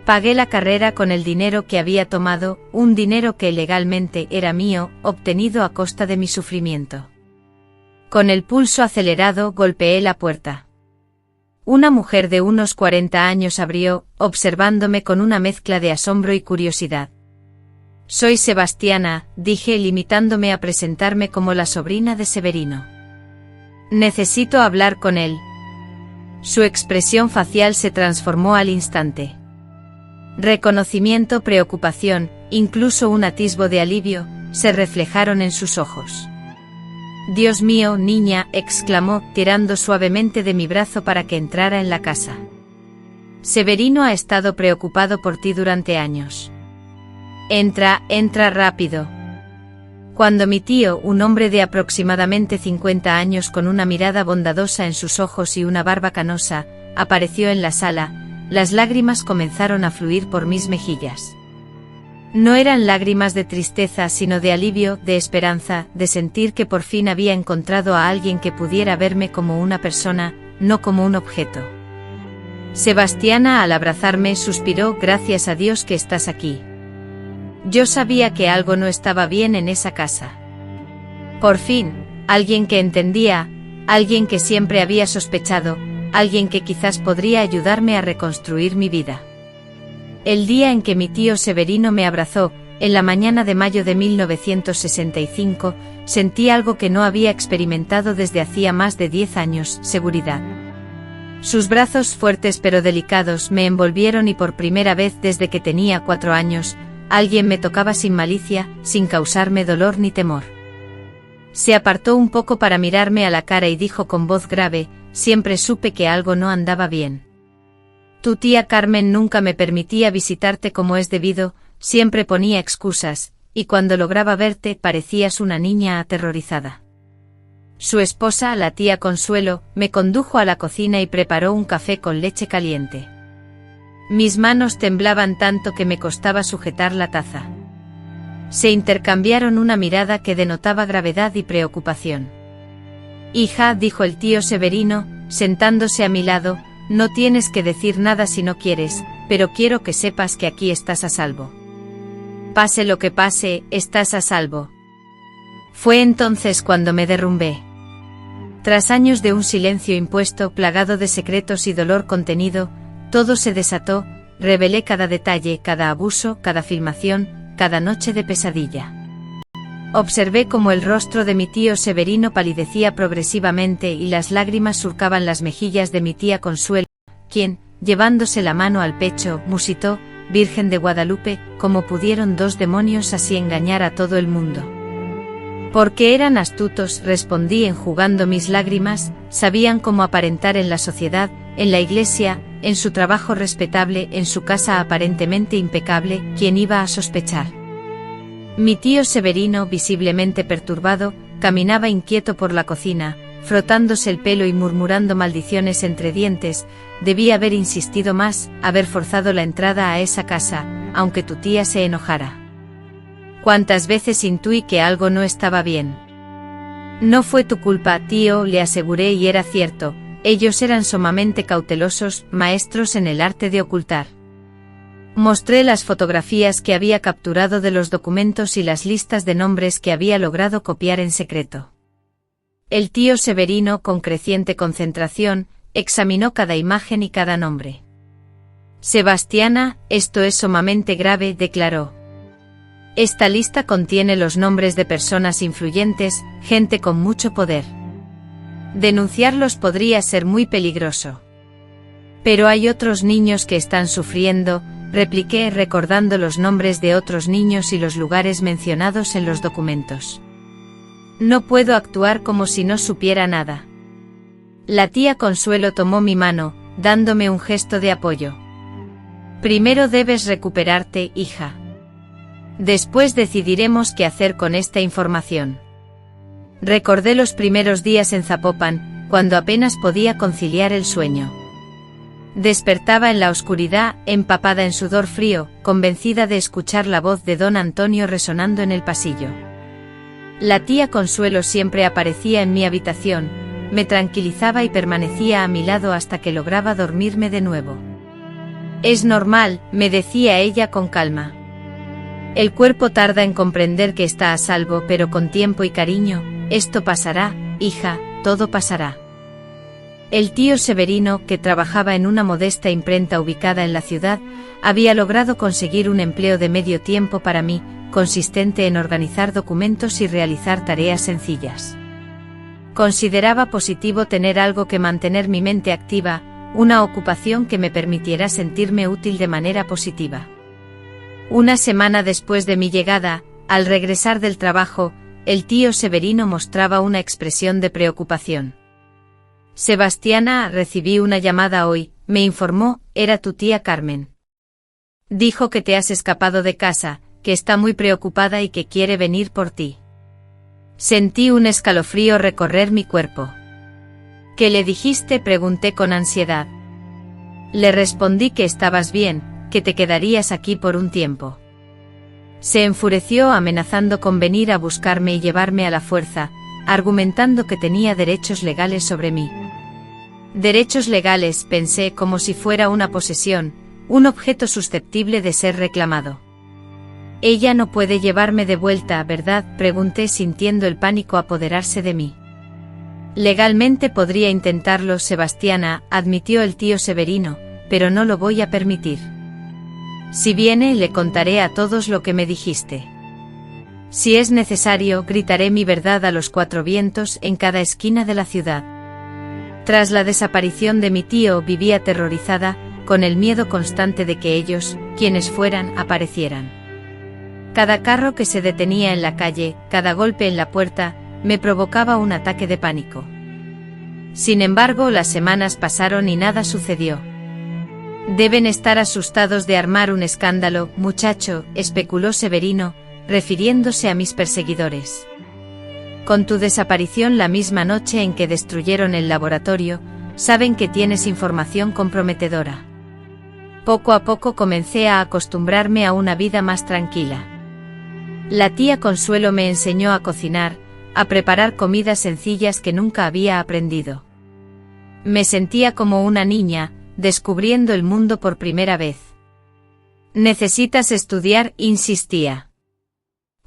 Pagué la carrera con el dinero que había tomado, un dinero que legalmente era mío, obtenido a costa de mi sufrimiento. Con el pulso acelerado, golpeé la puerta. Una mujer de unos 40 años abrió, observándome con una mezcla de asombro y curiosidad. Soy Sebastiana, dije, limitándome a presentarme como la sobrina de Severino. Necesito hablar con él. Su expresión facial se transformó al instante. Reconocimiento, preocupación, incluso un atisbo de alivio, se reflejaron en sus ojos. Dios mío, niña, exclamó, tirando suavemente de mi brazo para que entrara en la casa. Severino ha estado preocupado por ti durante años. Entra rápido. Cuando mi tío, un hombre de aproximadamente 50 años con una mirada bondadosa en sus ojos y una barba canosa, apareció en la sala, las lágrimas comenzaron a fluir por mis mejillas. No eran lágrimas de tristeza sino de alivio, de esperanza, de sentir que por fin había encontrado a alguien que pudiera verme como una persona, no como un objeto. Sebastiana, al abrazarme, suspiró: gracias a Dios que estás aquí. Yo sabía que algo no estaba bien en esa casa. Por fin, alguien que entendía, alguien que siempre había sospechado, alguien que quizás podría ayudarme a reconstruir mi vida. El día en que mi tío Severino me abrazó, en la mañana de mayo de 1965, sentí algo que no había experimentado desde hacía más de 10 años: seguridad. Sus brazos fuertes pero delicados me envolvieron y por primera vez desde que tenía 4 años, alguien me tocaba sin malicia, sin causarme dolor ni temor. Se apartó un poco para mirarme a la cara y dijo con voz grave: siempre supe que algo no andaba bien. Tu tía Carmen nunca me permitía visitarte como es debido, siempre ponía excusas, y cuando lograba verte parecías una niña aterrorizada. Su esposa, la tía Consuelo, me condujo a la cocina y preparó un café con leche caliente. Mis manos temblaban tanto que me costaba sujetar la taza. Se intercambiaron una mirada que denotaba gravedad y preocupación. Hija, dijo el tío Severino, sentándose a mi lado, no tienes que decir nada si no quieres, pero quiero que sepas que aquí estás a salvo. Pase lo que pase, estás a salvo. Fue entonces cuando me derrumbé. Tras años de un silencio impuesto, plagado de secretos y dolor contenido, todo se desató, revelé cada detalle, cada abuso, cada filmación, cada noche de pesadilla. Observé cómo el rostro de mi tío Severino palidecía progresivamente y las lágrimas surcaban las mejillas de mi tía Consuelo, quien, llevándose la mano al pecho, musitó: Virgen de Guadalupe, ¿cómo pudieron 2 demonios así engañar a todo el mundo? Porque eran astutos, respondí enjugando mis lágrimas, sabían cómo aparentar en la sociedad, en la iglesia, en su trabajo respetable, en su casa aparentemente impecable. ¿Quién iba a sospechar? Mi tío Severino, visiblemente perturbado, caminaba inquieto por la cocina, frotándose el pelo y murmurando maldiciones entre dientes. Debí haber insistido más, haber forzado la entrada a esa casa, aunque tu tía se enojara. ¿Cuántas veces intuí que algo no estaba bien? No fue tu culpa, tío, le aseguré, y era cierto, ellos eran sumamente cautelosos, maestros en el arte de ocultar. Mostré las fotografías que había capturado de los documentos y las listas de nombres que había logrado copiar en secreto. El tío Severino, con creciente concentración, examinó cada imagen y cada nombre. Sebastiana, esto es sumamente grave, declaró. Esta lista contiene los nombres de personas influyentes, gente con mucho poder. Denunciarlos podría ser muy peligroso. Pero hay otros niños que están sufriendo, repliqué recordando los nombres de otros niños y los lugares mencionados en los documentos. No puedo actuar como si no supiera nada. La tía Consuelo tomó mi mano, dándome un gesto de apoyo. Primero debes recuperarte, hija. Después decidiremos qué hacer con esta información. Recordé los primeros días en Zapopan, cuando apenas podía conciliar el sueño. Despertaba en la oscuridad, empapada en sudor frío, convencida de escuchar la voz de don Antonio resonando en el pasillo. La tía Consuelo siempre aparecía en mi habitación, me tranquilizaba y permanecía a mi lado hasta que lograba dormirme de nuevo. Es normal, me decía ella con calma. El cuerpo tarda en comprender que está a salvo, pero con tiempo y cariño, esto pasará, hija, todo pasará. El tío Severino, que trabajaba en una modesta imprenta ubicada en la ciudad, había logrado conseguir un empleo de medio tiempo para mí, consistente en organizar documentos y realizar tareas sencillas. Consideraba positivo tener algo que mantener mi mente activa, una ocupación que me permitiera sentirme útil de manera positiva. Una semana después de mi llegada, al regresar del trabajo, el tío Severino mostraba una expresión de preocupación. Sebastiana, recibí una llamada hoy, me informó, era tu tía Carmen. Dijo que te has escapado de casa, que está muy preocupada y que quiere venir por ti. Sentí un escalofrío recorrer mi cuerpo. ¿Qué le dijiste?, pregunté con ansiedad. Le respondí que estabas bien, que te quedarías aquí por un tiempo. Se enfureció amenazando con venir a buscarme y llevarme a la fuerza, argumentando que tenía derechos legales sobre mí. Derechos legales, pensé, como si fuera una posesión, un objeto susceptible de ser reclamado. Ella no puede llevarme de vuelta, ¿verdad?, pregunté sintiendo el pánico apoderarse de mí. Legalmente podría intentarlo, Sebastiana, admitió el tío Severino, pero no lo voy a permitir. Si viene, le contaré a todos lo que me dijiste. Si es necesario, gritaré mi verdad a los cuatro vientos en cada esquina de la ciudad. Tras la desaparición de mi tío, viví aterrorizada, con el miedo constante de que ellos, quienes fueran, aparecieran. Cada carro que se detenía en la calle, cada golpe en la puerta, me provocaba un ataque de pánico. Sin embargo, las semanas pasaron y nada sucedió. Deben estar asustados de armar un escándalo, muchacho, especuló Severino, refiriéndose a mis perseguidores. Con tu desaparición la misma noche en que destruyeron el laboratorio, saben que tienes información comprometedora. Poco a poco comencé a acostumbrarme a una vida más tranquila. La tía Consuelo me enseñó a cocinar, a preparar comidas sencillas que nunca había aprendido. Me sentía como una niña, descubriendo el mundo por primera vez. Necesitas estudiar, insistía.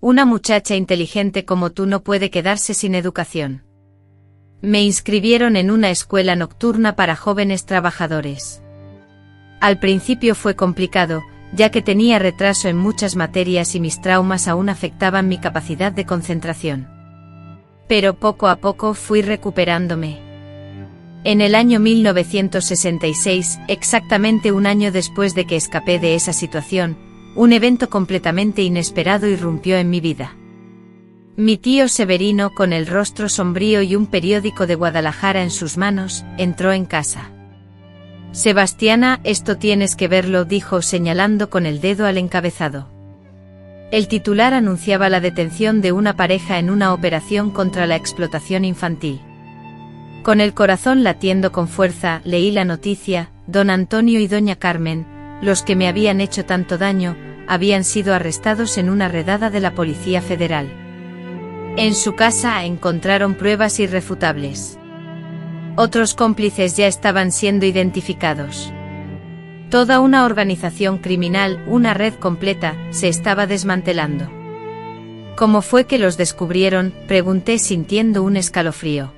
Una muchacha inteligente como tú no puede quedarse sin educación. Me inscribieron en una escuela nocturna para jóvenes trabajadores. Al principio fue complicado, ya que tenía retraso en muchas materias y mis traumas aún afectaban mi capacidad de concentración. Pero poco a poco fui recuperándome. En el año 1966, exactamente un año después de que escapé de esa situación, un evento completamente inesperado irrumpió en mi vida. Mi tío Severino, con el rostro sombrío y un periódico de Guadalajara en sus manos, entró en casa. Sebastiana, esto tienes que verlo, dijo señalando con el dedo al encabezado. El titular anunciaba la detención de una pareja en una operación contra la explotación infantil. Con el corazón latiendo con fuerza, leí la noticia: don Antonio y doña Carmen, los que me habían hecho tanto daño, habían sido arrestados en una redada de la Policía Federal. En su casa encontraron pruebas irrefutables. Otros cómplices ya estaban siendo identificados. Toda una organización criminal, una red completa, se estaba desmantelando. ¿Cómo fue que los descubrieron?, pregunté sintiendo un escalofrío.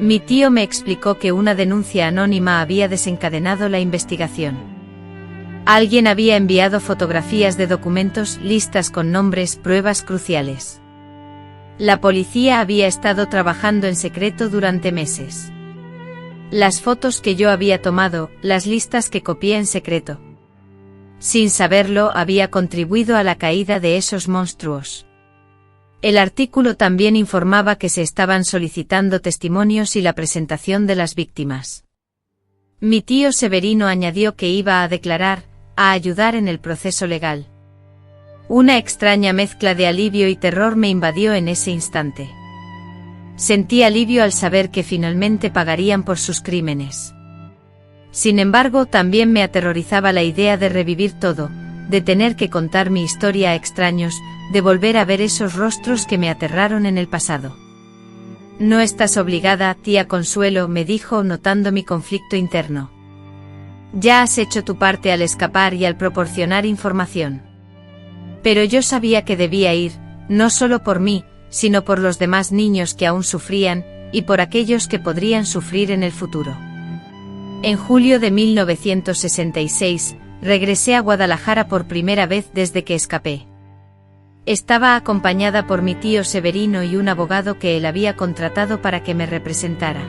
Mi tío me explicó que una denuncia anónima había desencadenado la investigación. Alguien había enviado fotografías de documentos, listas con nombres, pruebas cruciales. La policía había estado trabajando en secreto durante meses. Las fotos que yo había tomado, las listas que copié en secreto. Sin saberlo, había contribuido a la caída de esos monstruos. El artículo también informaba que se estaban solicitando testimonios y la presentación de las víctimas. Mi tío Severino añadió que iba a declarar, a ayudar en el proceso legal. Una extraña mezcla de alivio y terror me invadió en ese instante. Sentí alivio al saber que finalmente pagarían por sus crímenes. Sin embargo, también me aterrorizaba la idea de revivir todo, de tener que contar mi historia a extraños, de volver a ver esos rostros que me aterraron en el pasado. No estás obligada, tía Consuelo, me dijo, notando mi conflicto interno. Ya has hecho tu parte al escapar y al proporcionar información. Pero yo sabía que debía ir, no solo por mí, sino por los demás niños que aún sufrían, y por aquellos que podrían sufrir en el futuro. En julio de 1966, regresé a Guadalajara por primera vez desde que escapé. Estaba acompañada por mi tío Severino y un abogado que él había contratado para que me representara.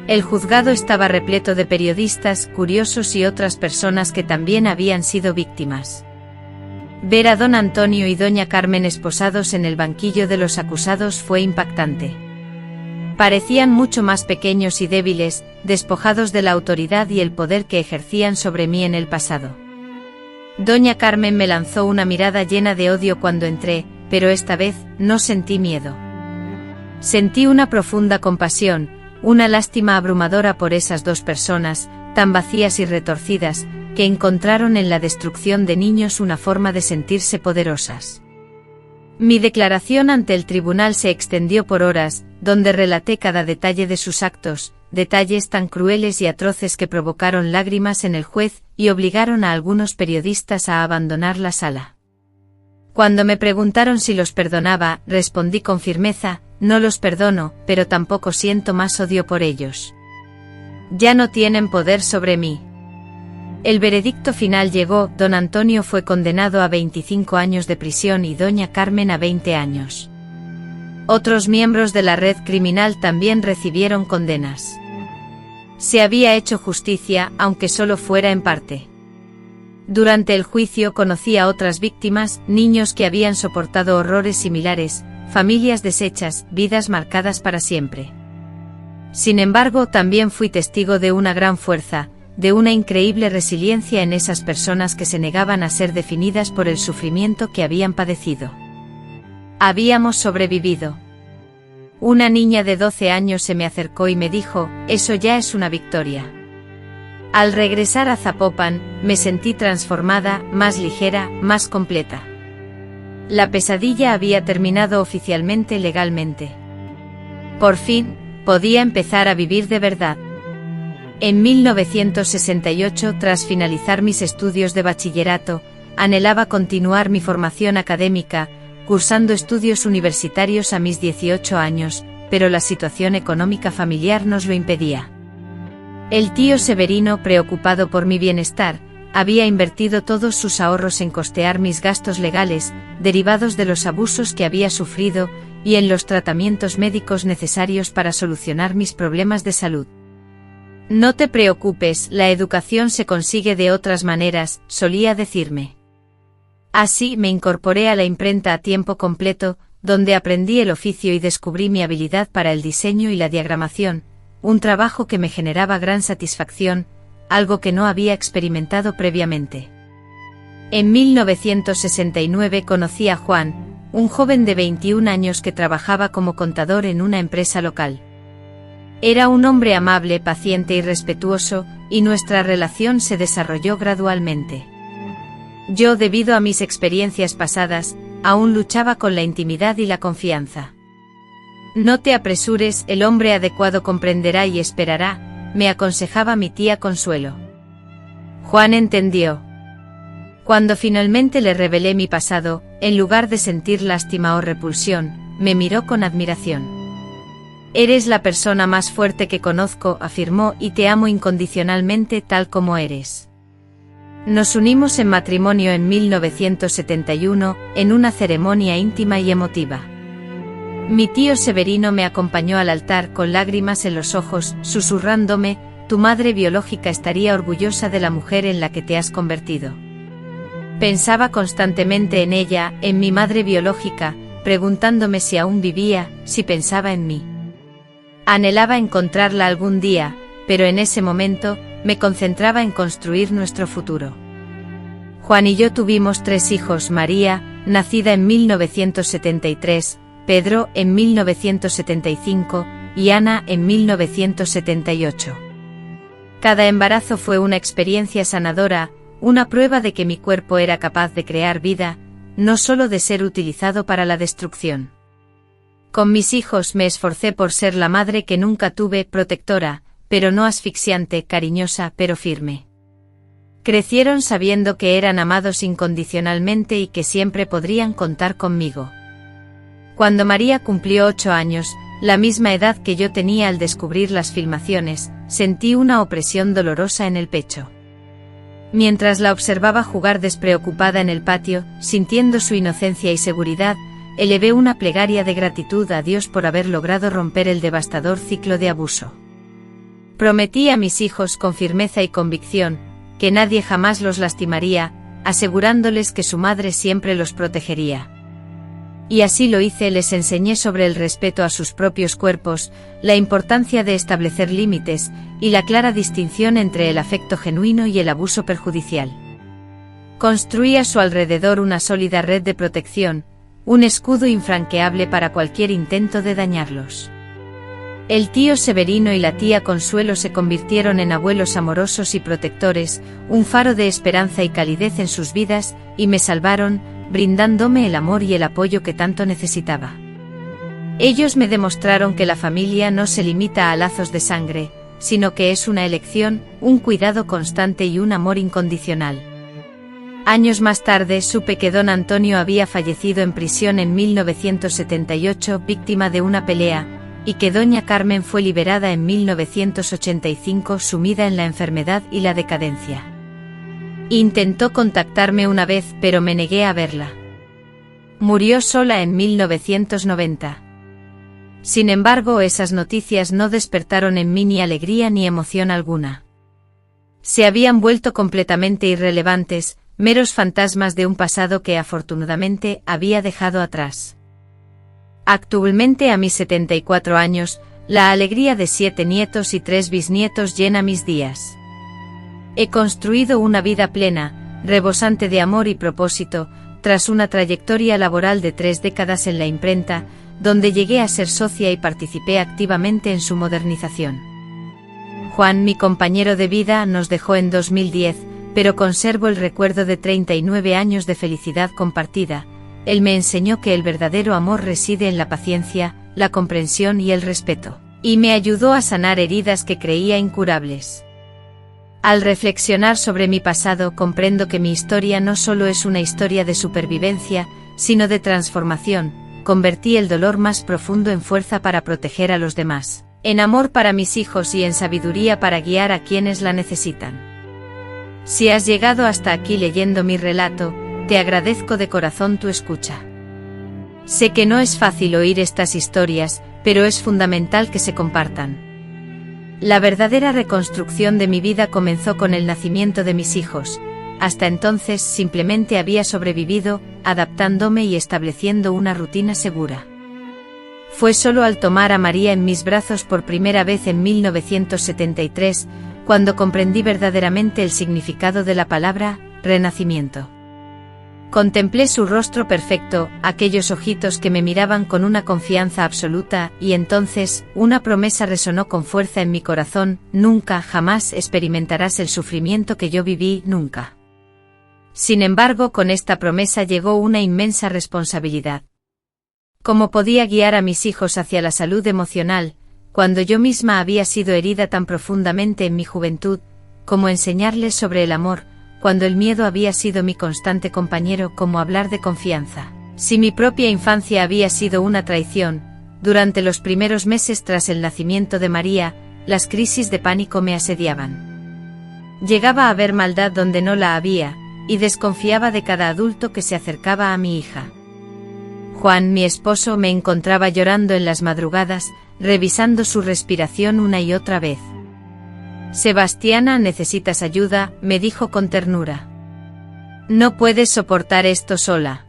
El juzgado estaba repleto de periodistas, curiosos y otras personas que también habían sido víctimas. Ver a don Antonio y doña Carmen esposados en el banquillo de los acusados fue impactante. Parecían mucho más pequeños y débiles, despojados de la autoridad y el poder que ejercían sobre mí en el pasado. Doña Carmen me lanzó una mirada llena de odio cuando entré, pero esta vez no sentí miedo. Sentí una profunda compasión, una lástima abrumadora por esas dos personas, tan vacías y retorcidas, que encontraron en la destrucción de niños una forma de sentirse poderosas. Mi declaración ante el tribunal se extendió por horas, donde relaté cada detalle de sus actos, detalles tan crueles y atroces que provocaron lágrimas en el juez y obligaron a algunos periodistas a abandonar la sala. Cuando me preguntaron si los perdonaba, respondí con firmeza: no los perdono, pero tampoco siento más odio por ellos. Ya no tienen poder sobre mí. El veredicto final llegó, don Antonio fue condenado a 25 años de prisión y doña Carmen a 20 años. Otros miembros de la red criminal también recibieron condenas. Se había hecho justicia, aunque solo fuera en parte. Durante el juicio conocí a otras víctimas, niños que habían soportado horrores similares, familias deshechas, vidas marcadas para siempre. Sin embargo, también fui testigo de una gran fuerza, de una increíble resiliencia en esas personas que se negaban a ser definidas por el sufrimiento que habían padecido. Habíamos sobrevivido. Una niña de 12 años se me acercó y me dijo, eso ya es una victoria. Al regresar a Zapopan, me sentí transformada, más ligera, más completa. La pesadilla había terminado oficialmente legalmente. Por fin, podía empezar a vivir de verdad. En 1968, tras finalizar mis estudios de bachillerato, anhelaba continuar mi formación académica, cursando estudios universitarios a mis 18 años, pero la situación económica familiar nos lo impedía. El tío Severino, preocupado por mi bienestar, había invertido todos sus ahorros en costear mis gastos legales, derivados de los abusos que había sufrido, y en los tratamientos médicos necesarios para solucionar mis problemas de salud. No te preocupes, la educación se consigue de otras maneras, solía decirme. Así me incorporé a la imprenta a tiempo completo, donde aprendí el oficio y descubrí mi habilidad para el diseño y la diagramación, un trabajo que me generaba gran satisfacción, algo que no había experimentado previamente. En 1969 conocí a Juan, un joven de 21 años que trabajaba como contador en una empresa local. Era un hombre amable, paciente y respetuoso, y nuestra relación se desarrolló gradualmente. Yo, debido a mis experiencias pasadas, aún luchaba con la intimidad y la confianza. No te apresures, el hombre adecuado comprenderá y esperará, me aconsejaba mi tía Consuelo. Juan entendió. Cuando finalmente le revelé mi pasado, en lugar de sentir lástima o repulsión, me miró con admiración. Eres la persona más fuerte que conozco, afirmó, y te amo incondicionalmente tal como eres. Nos unimos en matrimonio en 1971, en una ceremonia íntima y emotiva. Mi tío Severino me acompañó al altar con lágrimas en los ojos, susurrándome, tu madre biológica estaría orgullosa de la mujer en la que te has convertido. Pensaba constantemente en ella, en mi madre biológica, preguntándome si aún vivía, si pensaba en mí. Anhelaba encontrarla algún día, pero en ese momento, me concentraba en construir nuestro futuro. Juan y yo tuvimos 3 hijos: María, nacida en 1973, Pedro, en 1975, y Ana, en 1978. Cada embarazo fue una experiencia sanadora, una prueba de que mi cuerpo era capaz de crear vida, no solo de ser utilizado para la destrucción. Con mis hijos me esforcé por ser la madre que nunca tuve, protectora, pero no asfixiante, cariñosa, pero firme. Crecieron sabiendo que eran amados incondicionalmente y que siempre podrían contar conmigo. Cuando María cumplió 8 años, la misma edad que yo tenía al descubrir las filmaciones, sentí una opresión dolorosa en el pecho. Mientras la observaba jugar despreocupada en el patio, sintiendo su inocencia y seguridad, elevé una plegaria de gratitud a Dios por haber logrado romper el devastador ciclo de abuso. Prometí a mis hijos con firmeza y convicción, que nadie jamás los lastimaría, asegurándoles que su madre siempre los protegería. Y así lo hice, les enseñé sobre el respeto a sus propios cuerpos, la importancia de establecer límites, y la clara distinción entre el afecto genuino y el abuso perjudicial. Construí a su alrededor una sólida red de protección, un escudo infranqueable para cualquier intento de dañarlos. El tío Severino y la tía Consuelo se convirtieron en abuelos amorosos y protectores, un faro de esperanza y calidez en sus vidas, y me salvaron, brindándome el amor y el apoyo que tanto necesitaba. Ellos me demostraron que la familia no se limita a lazos de sangre, sino que es una elección, un cuidado constante y un amor incondicional. Años más tarde supe que don Antonio había fallecido en prisión en 1978, víctima de una pelea, y que doña Carmen fue liberada en 1985, sumida en la enfermedad y la decadencia. Intentó contactarme una vez, pero me negué a verla. Murió sola en 1990. Sin embargo, esas noticias no despertaron en mí ni alegría ni emoción alguna. Se habían vuelto completamente irrelevantes, meros fantasmas de un pasado que afortunadamente había dejado atrás. Actualmente, a mis 74 años, la alegría de 7 nietos y 3 bisnietos llena mis días. He construido una vida plena, rebosante de amor y propósito, tras una trayectoria laboral de 3 décadas en la imprenta, donde llegué a ser socia y participé activamente en su modernización. Juan, mi compañero de vida, nos dejó en 2010, pero conservo el recuerdo de 39 años de felicidad compartida. Él me enseñó que el verdadero amor reside en la paciencia, la comprensión y el respeto, y me ayudó a sanar heridas que creía incurables. Al reflexionar sobre mi pasado, comprendo que mi historia no solo es una historia de supervivencia, sino de transformación. Convertí el dolor más profundo en fuerza para proteger a los demás, en amor para mis hijos y en sabiduría para guiar a quienes la necesitan. Si has llegado hasta aquí leyendo mi relato, te agradezco de corazón tu escucha. Sé que no es fácil oír estas historias, pero es fundamental que se compartan. La verdadera reconstrucción de mi vida comenzó con el nacimiento de mis hijos. Hasta entonces simplemente había sobrevivido, adaptándome y estableciendo una rutina segura. Fue solo al tomar a María en mis brazos por primera vez en 1973, cuando comprendí verdaderamente el significado de la palabra renacimiento. Contemplé su rostro perfecto, aquellos ojitos que me miraban con una confianza absoluta, y entonces, una promesa resonó con fuerza en mi corazón: nunca, jamás experimentarás el sufrimiento que yo viví, nunca. Sin embargo, con esta promesa llegó una inmensa responsabilidad. ¿Cómo podía guiar a mis hijos hacia la salud emocional, cuando yo misma había sido herida tan profundamente en mi juventud? ¿Cómo enseñarles sobre el amor, cuando el miedo había sido mi constante compañero? ¿Cómo hablar de confianza, si mi propia infancia había sido una traición? Durante los primeros meses tras el nacimiento de María, las crisis de pánico me asediaban. Llegaba a ver maldad donde no la había, y desconfiaba de cada adulto que se acercaba a mi hija. Juan, mi esposo, me encontraba llorando en las madrugadas, revisando su respiración una y otra vez. Sebastiana, necesitas ayuda, me dijo con ternura. No puedes soportar esto sola.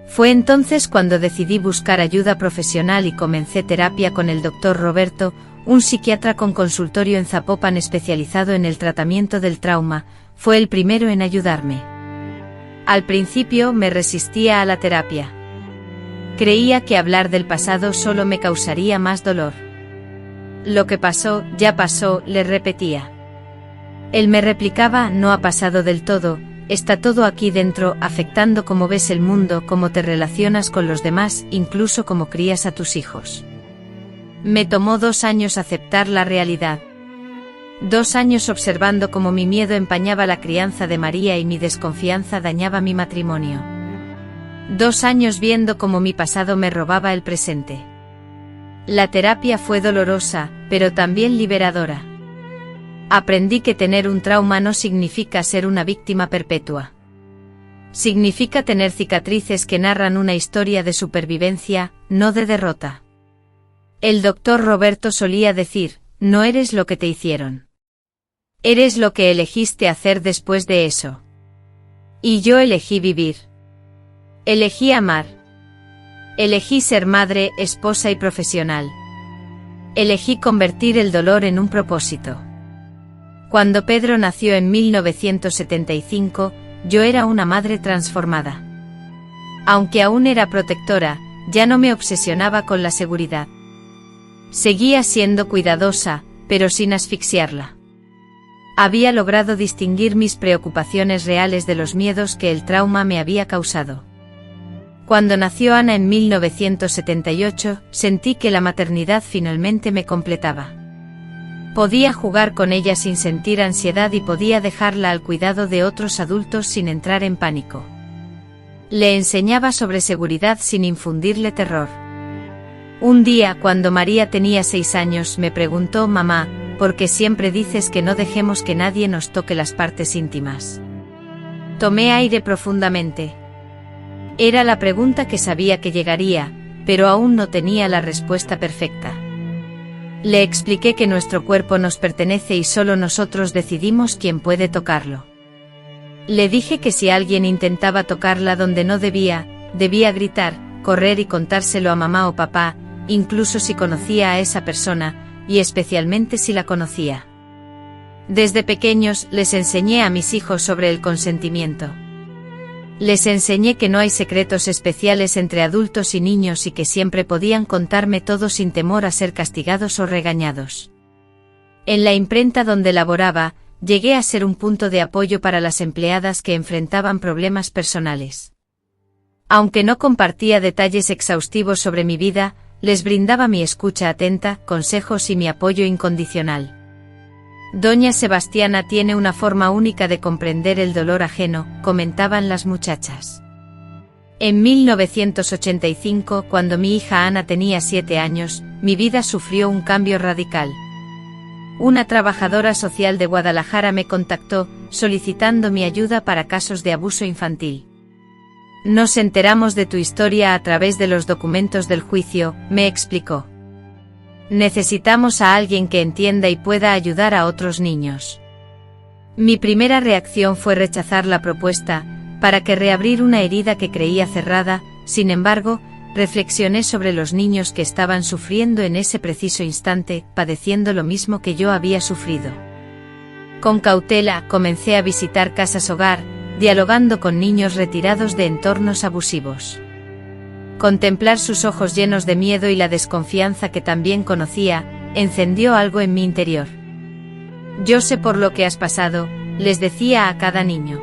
Fue entonces cuando decidí buscar ayuda profesional y comencé terapia con el Dr. Roberto, un psiquiatra con consultorio en Zapopan especializado en el tratamiento del trauma. Fue el primero en ayudarme. Al principio me resistía a la terapia. Creía que hablar del pasado solo me causaría más dolor. Lo que pasó, ya pasó, le repetía. Él me replicaba: no ha pasado del todo, está todo aquí dentro, afectando cómo ves el mundo, cómo te relacionas con los demás, incluso cómo crías a tus hijos. Me tomó 2 años aceptar la realidad. 2 años observando cómo mi miedo empañaba la crianza de María y mi desconfianza dañaba mi matrimonio. 2 años viendo cómo mi pasado me robaba el presente. La terapia fue dolorosa, pero también liberadora. Aprendí que tener un trauma no significa ser una víctima perpetua. Significa tener cicatrices que narran una historia de supervivencia, no de derrota. El doctor Roberto solía decir: no eres lo que te hicieron. Eres lo que elegiste hacer después de eso. Y yo elegí vivir. Elegí amar. Elegí ser madre, esposa y profesional. Elegí convertir el dolor en un propósito. Cuando Pedro nació en 1975, yo era una madre transformada. Aunque aún era protectora, ya no me obsesionaba con la seguridad. Seguía siendo cuidadosa, pero sin asfixiarla. Había logrado distinguir mis preocupaciones reales de los miedos que el trauma me había causado. Cuando nació Ana en 1978, sentí que la maternidad finalmente me completaba. Podía jugar con ella sin sentir ansiedad y podía dejarla al cuidado de otros adultos sin entrar en pánico. Le enseñaba sobre seguridad sin infundirle terror. Un día, cuando María tenía 6 años, me preguntó: mamá, ¿por qué siempre dices que no dejemos que nadie nos toque las partes íntimas? Tomé aire profundamente. Era la pregunta que sabía que llegaría, pero aún no tenía la respuesta perfecta. Le expliqué que nuestro cuerpo nos pertenece y solo nosotros decidimos quién puede tocarlo. Le dije que si alguien intentaba tocarla donde no debía gritar, correr y contárselo a mamá o papá, incluso si conocía a esa persona, y especialmente si la conocía. Desde pequeños les enseñé a mis hijos sobre el consentimiento. Les enseñé que no hay secretos especiales entre adultos y niños y que siempre podían contarme todo sin temor a ser castigados o regañados. En la imprenta donde laboraba, llegué a ser un punto de apoyo para las empleadas que enfrentaban problemas personales. Aunque no compartía detalles exhaustivos sobre mi vida, les brindaba mi escucha atenta, consejos y mi apoyo incondicional. Doña Sebastiana tiene una forma única de comprender el dolor ajeno, comentaban las muchachas. En 1985, cuando mi hija Ana tenía 7 años, mi vida sufrió un cambio radical. Una trabajadora social de Guadalajara me contactó, solicitando mi ayuda para casos de abuso infantil. Nos enteramos de tu historia a través de los documentos del juicio, me explicó. Necesitamos a alguien que entienda y pueda ayudar a otros niños. Mi primera reacción fue rechazar la propuesta, para que reabrir una herida que creía cerrada. Sin embargo, reflexioné sobre los niños que estaban sufriendo en ese preciso instante, padeciendo lo mismo que yo había sufrido. Con cautela, comencé a visitar casas hogar, dialogando con niños retirados de entornos abusivos. Contemplar sus ojos llenos de miedo y la desconfianza que también conocía, encendió algo en mi interior. Yo sé por lo que has pasado, les decía a cada niño.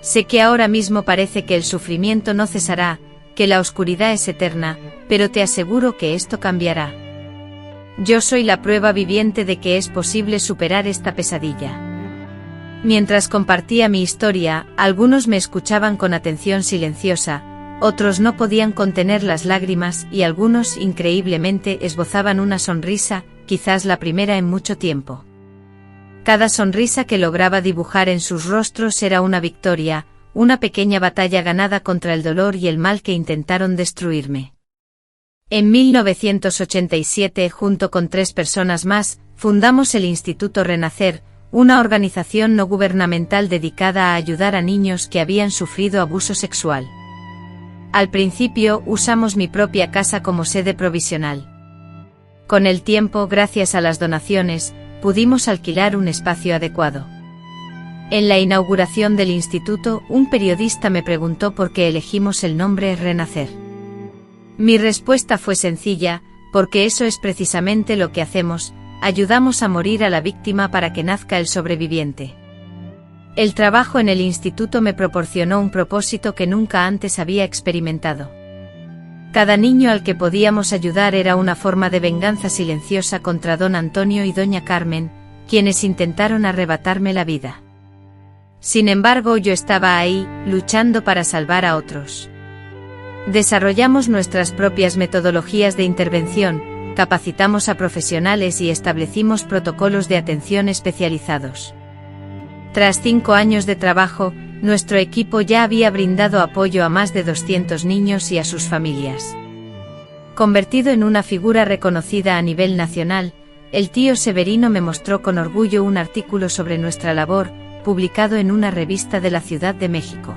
Sé que ahora mismo parece que el sufrimiento no cesará, que la oscuridad es eterna, pero te aseguro que esto cambiará. Yo soy la prueba viviente de que es posible superar esta pesadilla. Mientras compartía mi historia, algunos me escuchaban con atención silenciosa, otros no podían contener las lágrimas y algunos, increíblemente, esbozaban una sonrisa, quizás la primera en mucho tiempo. Cada sonrisa que lograba dibujar en sus rostros era una victoria, una pequeña batalla ganada contra el dolor y el mal que intentaron destruirme. En 1987, junto con 3 personas más, fundamos el Instituto Renacer, una organización no gubernamental dedicada a ayudar a niños que habían sufrido abuso sexual. Al principio usamos mi propia casa como sede provisional. Con el tiempo, gracias a las donaciones, pudimos alquilar un espacio adecuado. En la inauguración del instituto, un periodista me preguntó por qué elegimos el nombre Renacer. Mi respuesta fue sencilla, porque eso es precisamente lo que hacemos, ayudamos a morir a la víctima para que nazca el sobreviviente. El trabajo en el instituto me proporcionó un propósito que nunca antes había experimentado. Cada niño al que podíamos ayudar era una forma de venganza silenciosa contra don Antonio y doña Carmen, quienes intentaron arrebatarme la vida. Sin embargo, yo estaba ahí, luchando para salvar a otros. Desarrollamos nuestras propias metodologías de intervención, capacitamos a profesionales y establecimos protocolos de atención especializados. Tras 5 años de trabajo, nuestro equipo ya había brindado apoyo a más de 200 niños y a sus familias. Convertido en una figura reconocida a nivel nacional, el tío Severino me mostró con orgullo un artículo sobre nuestra labor, publicado en una revista de la Ciudad de México.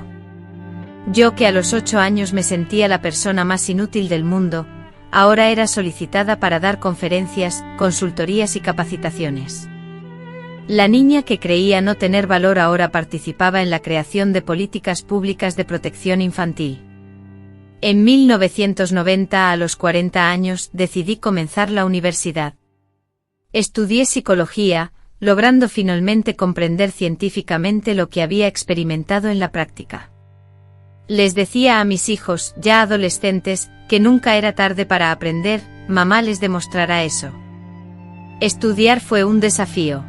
Yo, que a los 8 años me sentía la persona más inútil del mundo, ahora era solicitada para dar conferencias, consultorías y capacitaciones. La niña que creía no tener valor ahora participaba en la creación de políticas públicas de protección infantil. En 1990, a los 40 años, decidí comenzar la universidad. Estudié psicología, logrando finalmente comprender científicamente lo que había experimentado en la práctica. Les decía a mis hijos, ya adolescentes, que nunca era tarde para aprender, mamá les demostrará eso. Estudiar fue un desafío.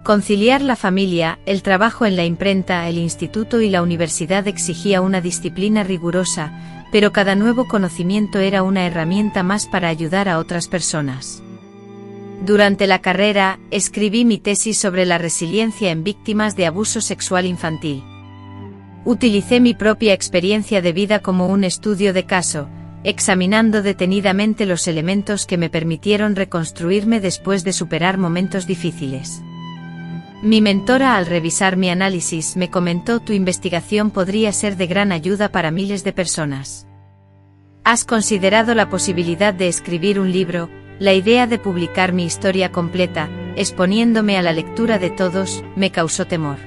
Conciliar la familia, el trabajo en la imprenta, el instituto y la universidad exigía una disciplina rigurosa, pero cada nuevo conocimiento era una herramienta más para ayudar a otras personas. Durante la carrera, escribí mi tesis sobre la resiliencia en víctimas de abuso sexual infantil. utilicé mi propia experiencia de vida como un estudio de caso, examinando detenidamente los elementos que me permitieron reconstruirme después de superar momentos difíciles. Mi mentora, al revisar mi análisis, me comentó: tu investigación podría ser de gran ayuda para miles de personas. ¿Has considerado la posibilidad de escribir un libro? La idea de publicar mi historia completa, exponiéndome a la lectura de todos, me causó temor.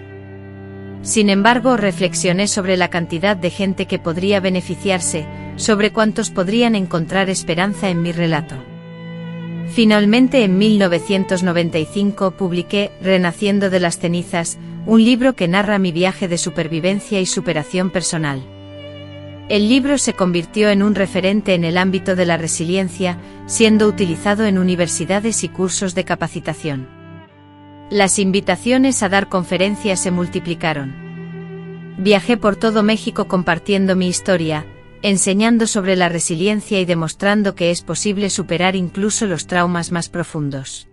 Sin embargo, reflexioné sobre la cantidad de gente que podría beneficiarse, sobre cuántos podrían encontrar esperanza en mi relato. Finalmente, en 1995 publiqué Renaciendo de las cenizas, un libro que narra mi viaje de supervivencia y superación personal. El libro se convirtió en un referente en el ámbito de la resiliencia, siendo utilizado en universidades y cursos de capacitación. Las invitaciones a dar conferencias se multiplicaron. Viajé por todo México compartiendo mi historia, enseñando sobre la resiliencia y demostrando que es posible superar incluso los traumas más profundos.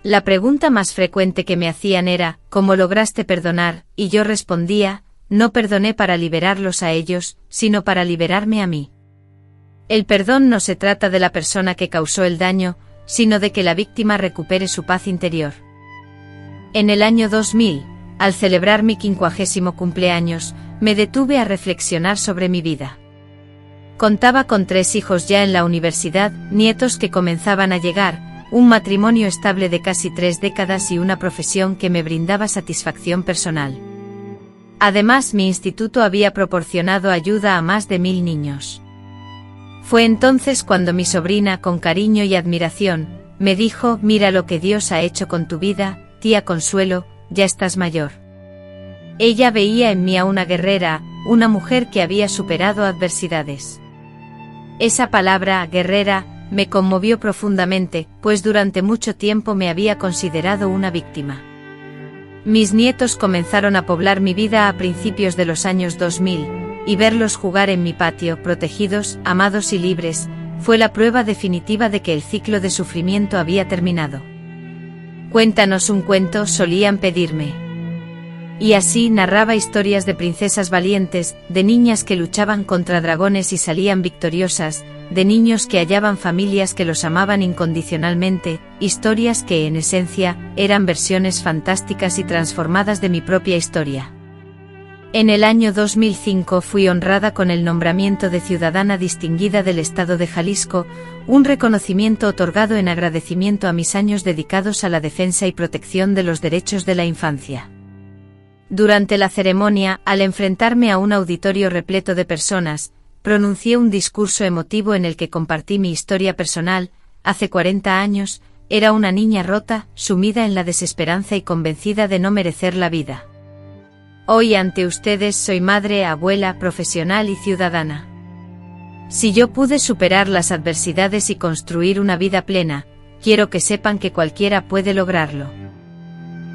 La pregunta más frecuente que me hacían era: ¿cómo lograste perdonar? Y yo respondía: no perdoné para liberarlos a ellos, sino para liberarme a mí. El perdón no se trata de la persona que causó el daño, sino de que la víctima recupere su paz interior. En el año 2000, al celebrar mi 50º cumpleaños, me detuve a reflexionar sobre mi vida. Contaba con 3 hijos ya en la universidad, nietos que comenzaban a llegar, un matrimonio estable de casi 3 décadas y una profesión que me brindaba satisfacción personal. Además, mi instituto había proporcionado ayuda a más de 1000 niños. Fue entonces cuando mi sobrina, con cariño y admiración, me dijo: mira lo que Dios ha hecho con tu vida, tía Consuelo, ya estás mayor. Ella veía en mí a una guerrera, una mujer que había superado adversidades. Esa palabra, guerrera, me conmovió profundamente, pues durante mucho tiempo me había considerado una víctima. Mis nietos comenzaron a poblar mi vida a principios de los años 2000, y verlos jugar en mi patio, protegidos, amados y libres, fue la prueba definitiva de que el ciclo de sufrimiento había terminado. Cuéntanos un cuento, solían pedirme. Y así narraba historias de princesas valientes, de niñas que luchaban contra dragones y salían victoriosas, de niños que hallaban familias que los amaban incondicionalmente, historias que, en esencia, eran versiones fantásticas y transformadas de mi propia historia. En el año 2005 fui honrada con el nombramiento de Ciudadana Distinguida del Estado de Jalisco, un reconocimiento otorgado en agradecimiento a mis años dedicados a la defensa y protección de los derechos de la infancia. Durante la ceremonia, al enfrentarme a un auditorio repleto de personas, pronuncié un discurso emotivo en el que compartí mi historia personal. Hace 40 años, era una niña rota, sumida en la desesperanza y convencida de no merecer la vida. Hoy ante ustedes soy madre, abuela, profesional y ciudadana. Si yo pude superar las adversidades y construir una vida plena, quiero que sepan que cualquiera puede lograrlo.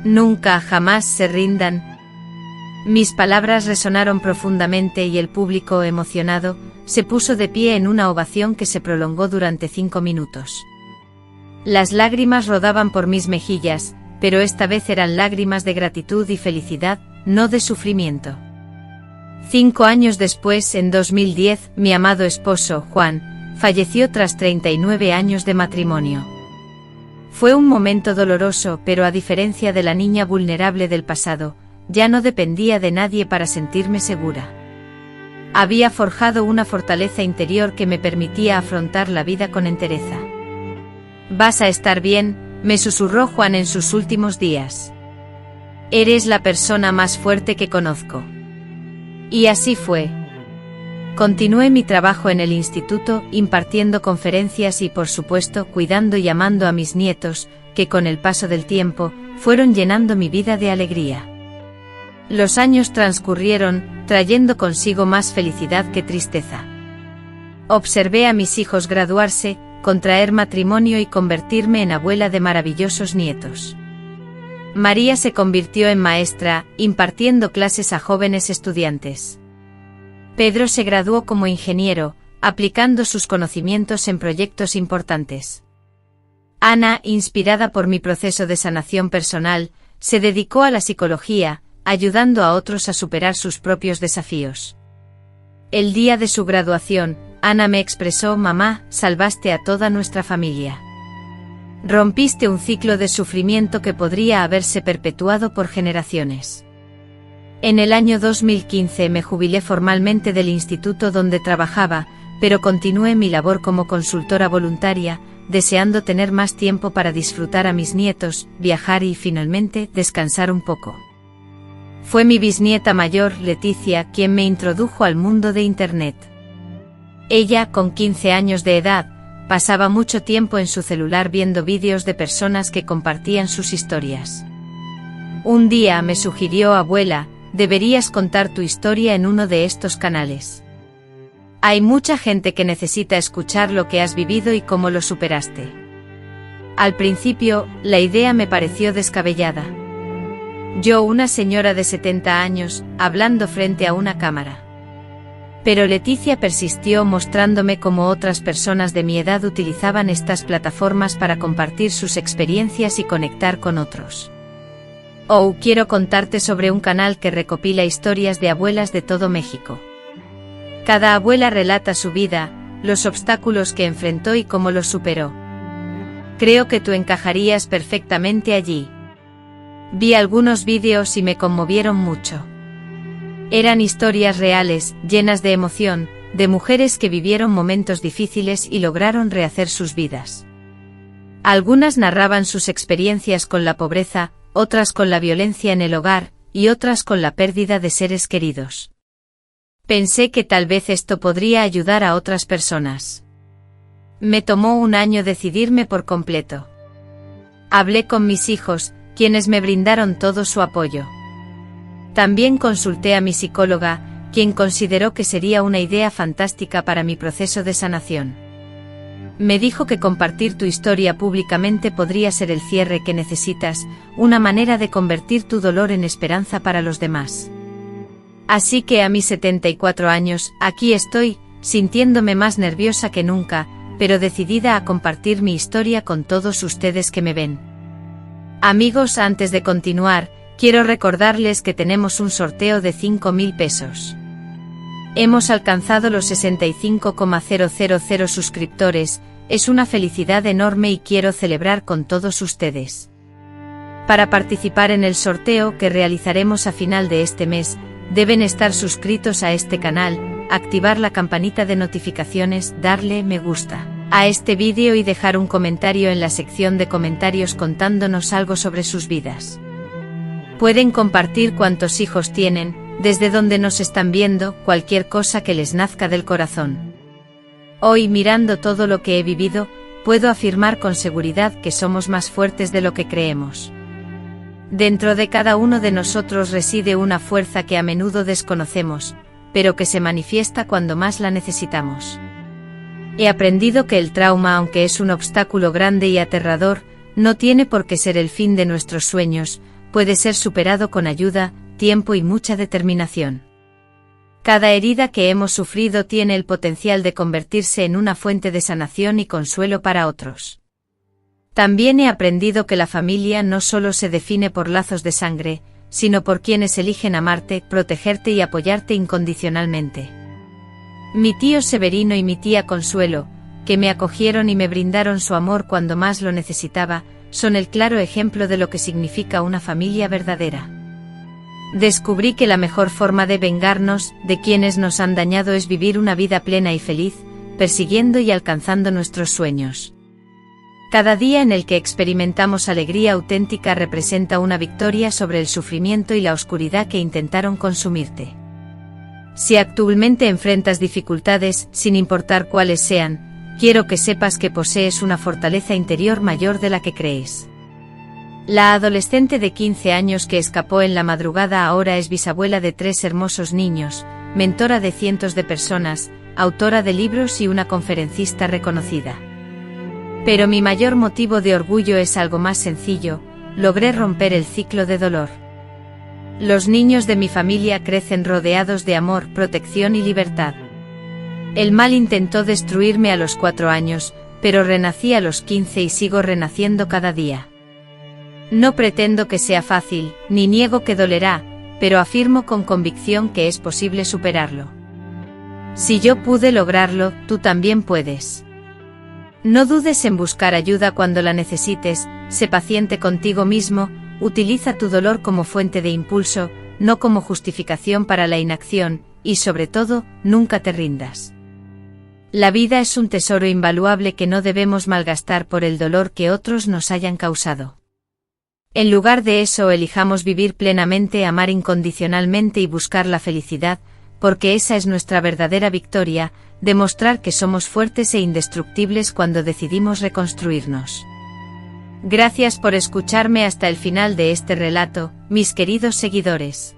Nunca, jamás se rindan. Mis palabras resonaron profundamente y el público, emocionado, se puso de pie en una ovación que se prolongó durante 5 minutos. Las lágrimas rodaban por mis mejillas, pero esta vez eran lágrimas de gratitud y felicidad, no de sufrimiento. 5 años después, en 2010, mi amado esposo, Juan, falleció tras 39 años de matrimonio. Fue un momento doloroso, pero a diferencia de la niña vulnerable del pasado, ya no dependía de nadie para sentirme segura. Había forjado una fortaleza interior que me permitía afrontar la vida con entereza. «Vas a estar bien», me susurró Juan en sus últimos días. «Eres la persona más fuerte que conozco». Y así fue. Continué mi trabajo en el instituto, impartiendo conferencias y, por supuesto, cuidando y amando a mis nietos, que con el paso del tiempo, fueron llenando mi vida de alegría. Los años transcurrieron, trayendo consigo más felicidad que tristeza. Observé a mis hijos graduarse, contraer matrimonio y convertirme en abuela de maravillosos nietos. María se convirtió en maestra, impartiendo clases a jóvenes estudiantes. Pedro se graduó como ingeniero, aplicando sus conocimientos en proyectos importantes. Ana, inspirada por mi proceso de sanación personal, se dedicó a la psicología, ayudando a otros a superar sus propios desafíos. El día de su graduación, Ana me expresó: mamá, salvaste a toda nuestra familia. Rompiste un ciclo de sufrimiento que podría haberse perpetuado por generaciones. En el año 2015 me jubilé formalmente del instituto donde trabajaba, pero continué mi labor como consultora voluntaria, deseando tener más tiempo para disfrutar a mis nietos, viajar y, finalmente, descansar un poco. Fue mi bisnieta mayor, Leticia, quien me introdujo al mundo de Internet. Ella, con 15 años de edad, pasaba mucho tiempo en su celular viendo vídeos de personas que compartían sus historias. Un día me sugirió: abuela, deberías contar tu historia en uno de estos canales. Hay mucha gente que necesita escuchar lo que has vivido y cómo lo superaste. Al principio, la idea me pareció descabellada. Yo, una señora de 70 años, hablando frente a una cámara. Pero Leticia persistió, mostrándome cómo otras personas de mi edad utilizaban estas plataformas para compartir sus experiencias y conectar con otros. Quiero contarte sobre un canal que recopila historias de abuelas de todo México. Cada abuela relata su vida, los obstáculos que enfrentó y cómo los superó. Creo que tú encajarías perfectamente allí. Vi algunos vídeos y me conmovieron mucho. Eran historias reales, llenas de emoción, de mujeres que vivieron momentos difíciles y lograron rehacer sus vidas. Algunas narraban sus experiencias con la pobreza, otras con la violencia en el hogar, y otras con la pérdida de seres queridos. Pensé que tal vez esto podría ayudar a otras personas. Me tomó un año decidirme por completo. Hablé con mis hijos, quienes me brindaron todo su apoyo. También consulté a mi psicóloga, quien consideró que sería una idea fantástica para mi proceso de sanación. Me dijo que compartir tu historia públicamente podría ser el cierre que necesitas, una manera de convertir tu dolor en esperanza para los demás. Así que a mis 74 años, aquí estoy, sintiéndome más nerviosa que nunca, pero decidida a compartir mi historia con todos ustedes que me ven. Amigos, antes de continuar, quiero recordarles que tenemos un sorteo de 5.000 pesos. Hemos alcanzado los 65,000 suscriptores, es una felicidad enorme y quiero celebrar con todos ustedes. Para participar en el sorteo que realizaremos a final de este mes, deben estar suscritos a este canal, activar la campanita de notificaciones, darle me gusta a este vídeo y dejar un comentario en la sección de comentarios contándonos algo sobre sus vidas. Pueden compartir cuántos hijos tienen, desde donde nos están viendo, cualquier cosa que les nazca del corazón. Hoy, mirando todo lo que he vivido, puedo afirmar con seguridad que somos más fuertes de lo que creemos. Dentro de cada uno de nosotros reside una fuerza que a menudo desconocemos, pero que se manifiesta cuando más la necesitamos. He aprendido que el trauma, aunque es un obstáculo grande y aterrador, no tiene por qué ser el fin de nuestros sueños, puede ser superado con ayuda, tiempo y mucha determinación. Cada herida que hemos sufrido tiene el potencial de convertirse en una fuente de sanación y consuelo para otros. También he aprendido que la familia no solo se define por lazos de sangre, sino por quienes eligen amarte, protegerte y apoyarte incondicionalmente. Mi tío Severino y mi tía Consuelo, que me acogieron y me brindaron su amor cuando más lo necesitaba, son el claro ejemplo de lo que significa una familia verdadera. Descubrí que la mejor forma de vengarnos de quienes nos han dañado es vivir una vida plena y feliz, persiguiendo y alcanzando nuestros sueños. Cada día en el que experimentamos alegría auténtica representa una victoria sobre el sufrimiento y la oscuridad que intentaron consumirte. Si actualmente enfrentas dificultades, sin importar cuáles sean, quiero que sepas que posees una fortaleza interior mayor de la que crees. La adolescente de 15 años que escapó en la madrugada ahora es bisabuela de 3 hermosos niños, mentora de cientos de personas, autora de libros y una conferencista reconocida. Pero mi mayor motivo de orgullo es algo más sencillo: logré romper el ciclo de dolor. Los niños de mi familia crecen rodeados de amor, protección y libertad. El mal intentó destruirme a los 4 años, pero renací a los 15 y sigo renaciendo cada día. No pretendo que sea fácil, ni niego que dolerá, pero afirmo con convicción que es posible superarlo. Si yo pude lograrlo, tú también puedes. No dudes en buscar ayuda cuando la necesites, sé paciente contigo mismo, utiliza tu dolor como fuente de impulso, no como justificación para la inacción, y sobre todo, nunca te rindas. La vida es un tesoro invaluable que no debemos malgastar por el dolor que otros nos hayan causado. En lugar de eso, elijamos vivir plenamente, amar incondicionalmente y buscar la felicidad, porque esa es nuestra verdadera victoria, demostrar que somos fuertes e indestructibles cuando decidimos reconstruirnos. Gracias por escucharme hasta el final de este relato, mis queridos seguidores.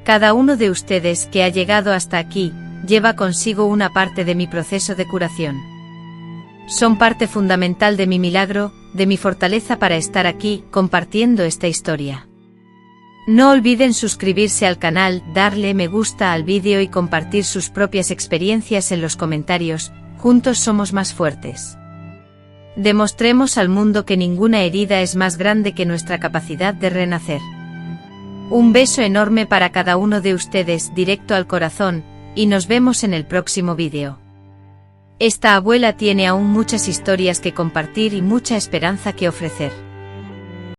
Cada uno de ustedes que ha llegado hasta aquí, lleva consigo una parte de mi proceso de curación. Son parte fundamental de mi milagro, de mi fortaleza para estar aquí, compartiendo esta historia. No olviden suscribirse al canal, darle me gusta al vídeo y compartir sus propias experiencias en los comentarios, juntos somos más fuertes. Demostremos al mundo que ninguna herida es más grande que nuestra capacidad de renacer. Un beso enorme para cada uno de ustedes, directo al corazón, y nos vemos en el próximo vídeo. Esta abuela tiene aún muchas historias que compartir y mucha esperanza que ofrecer.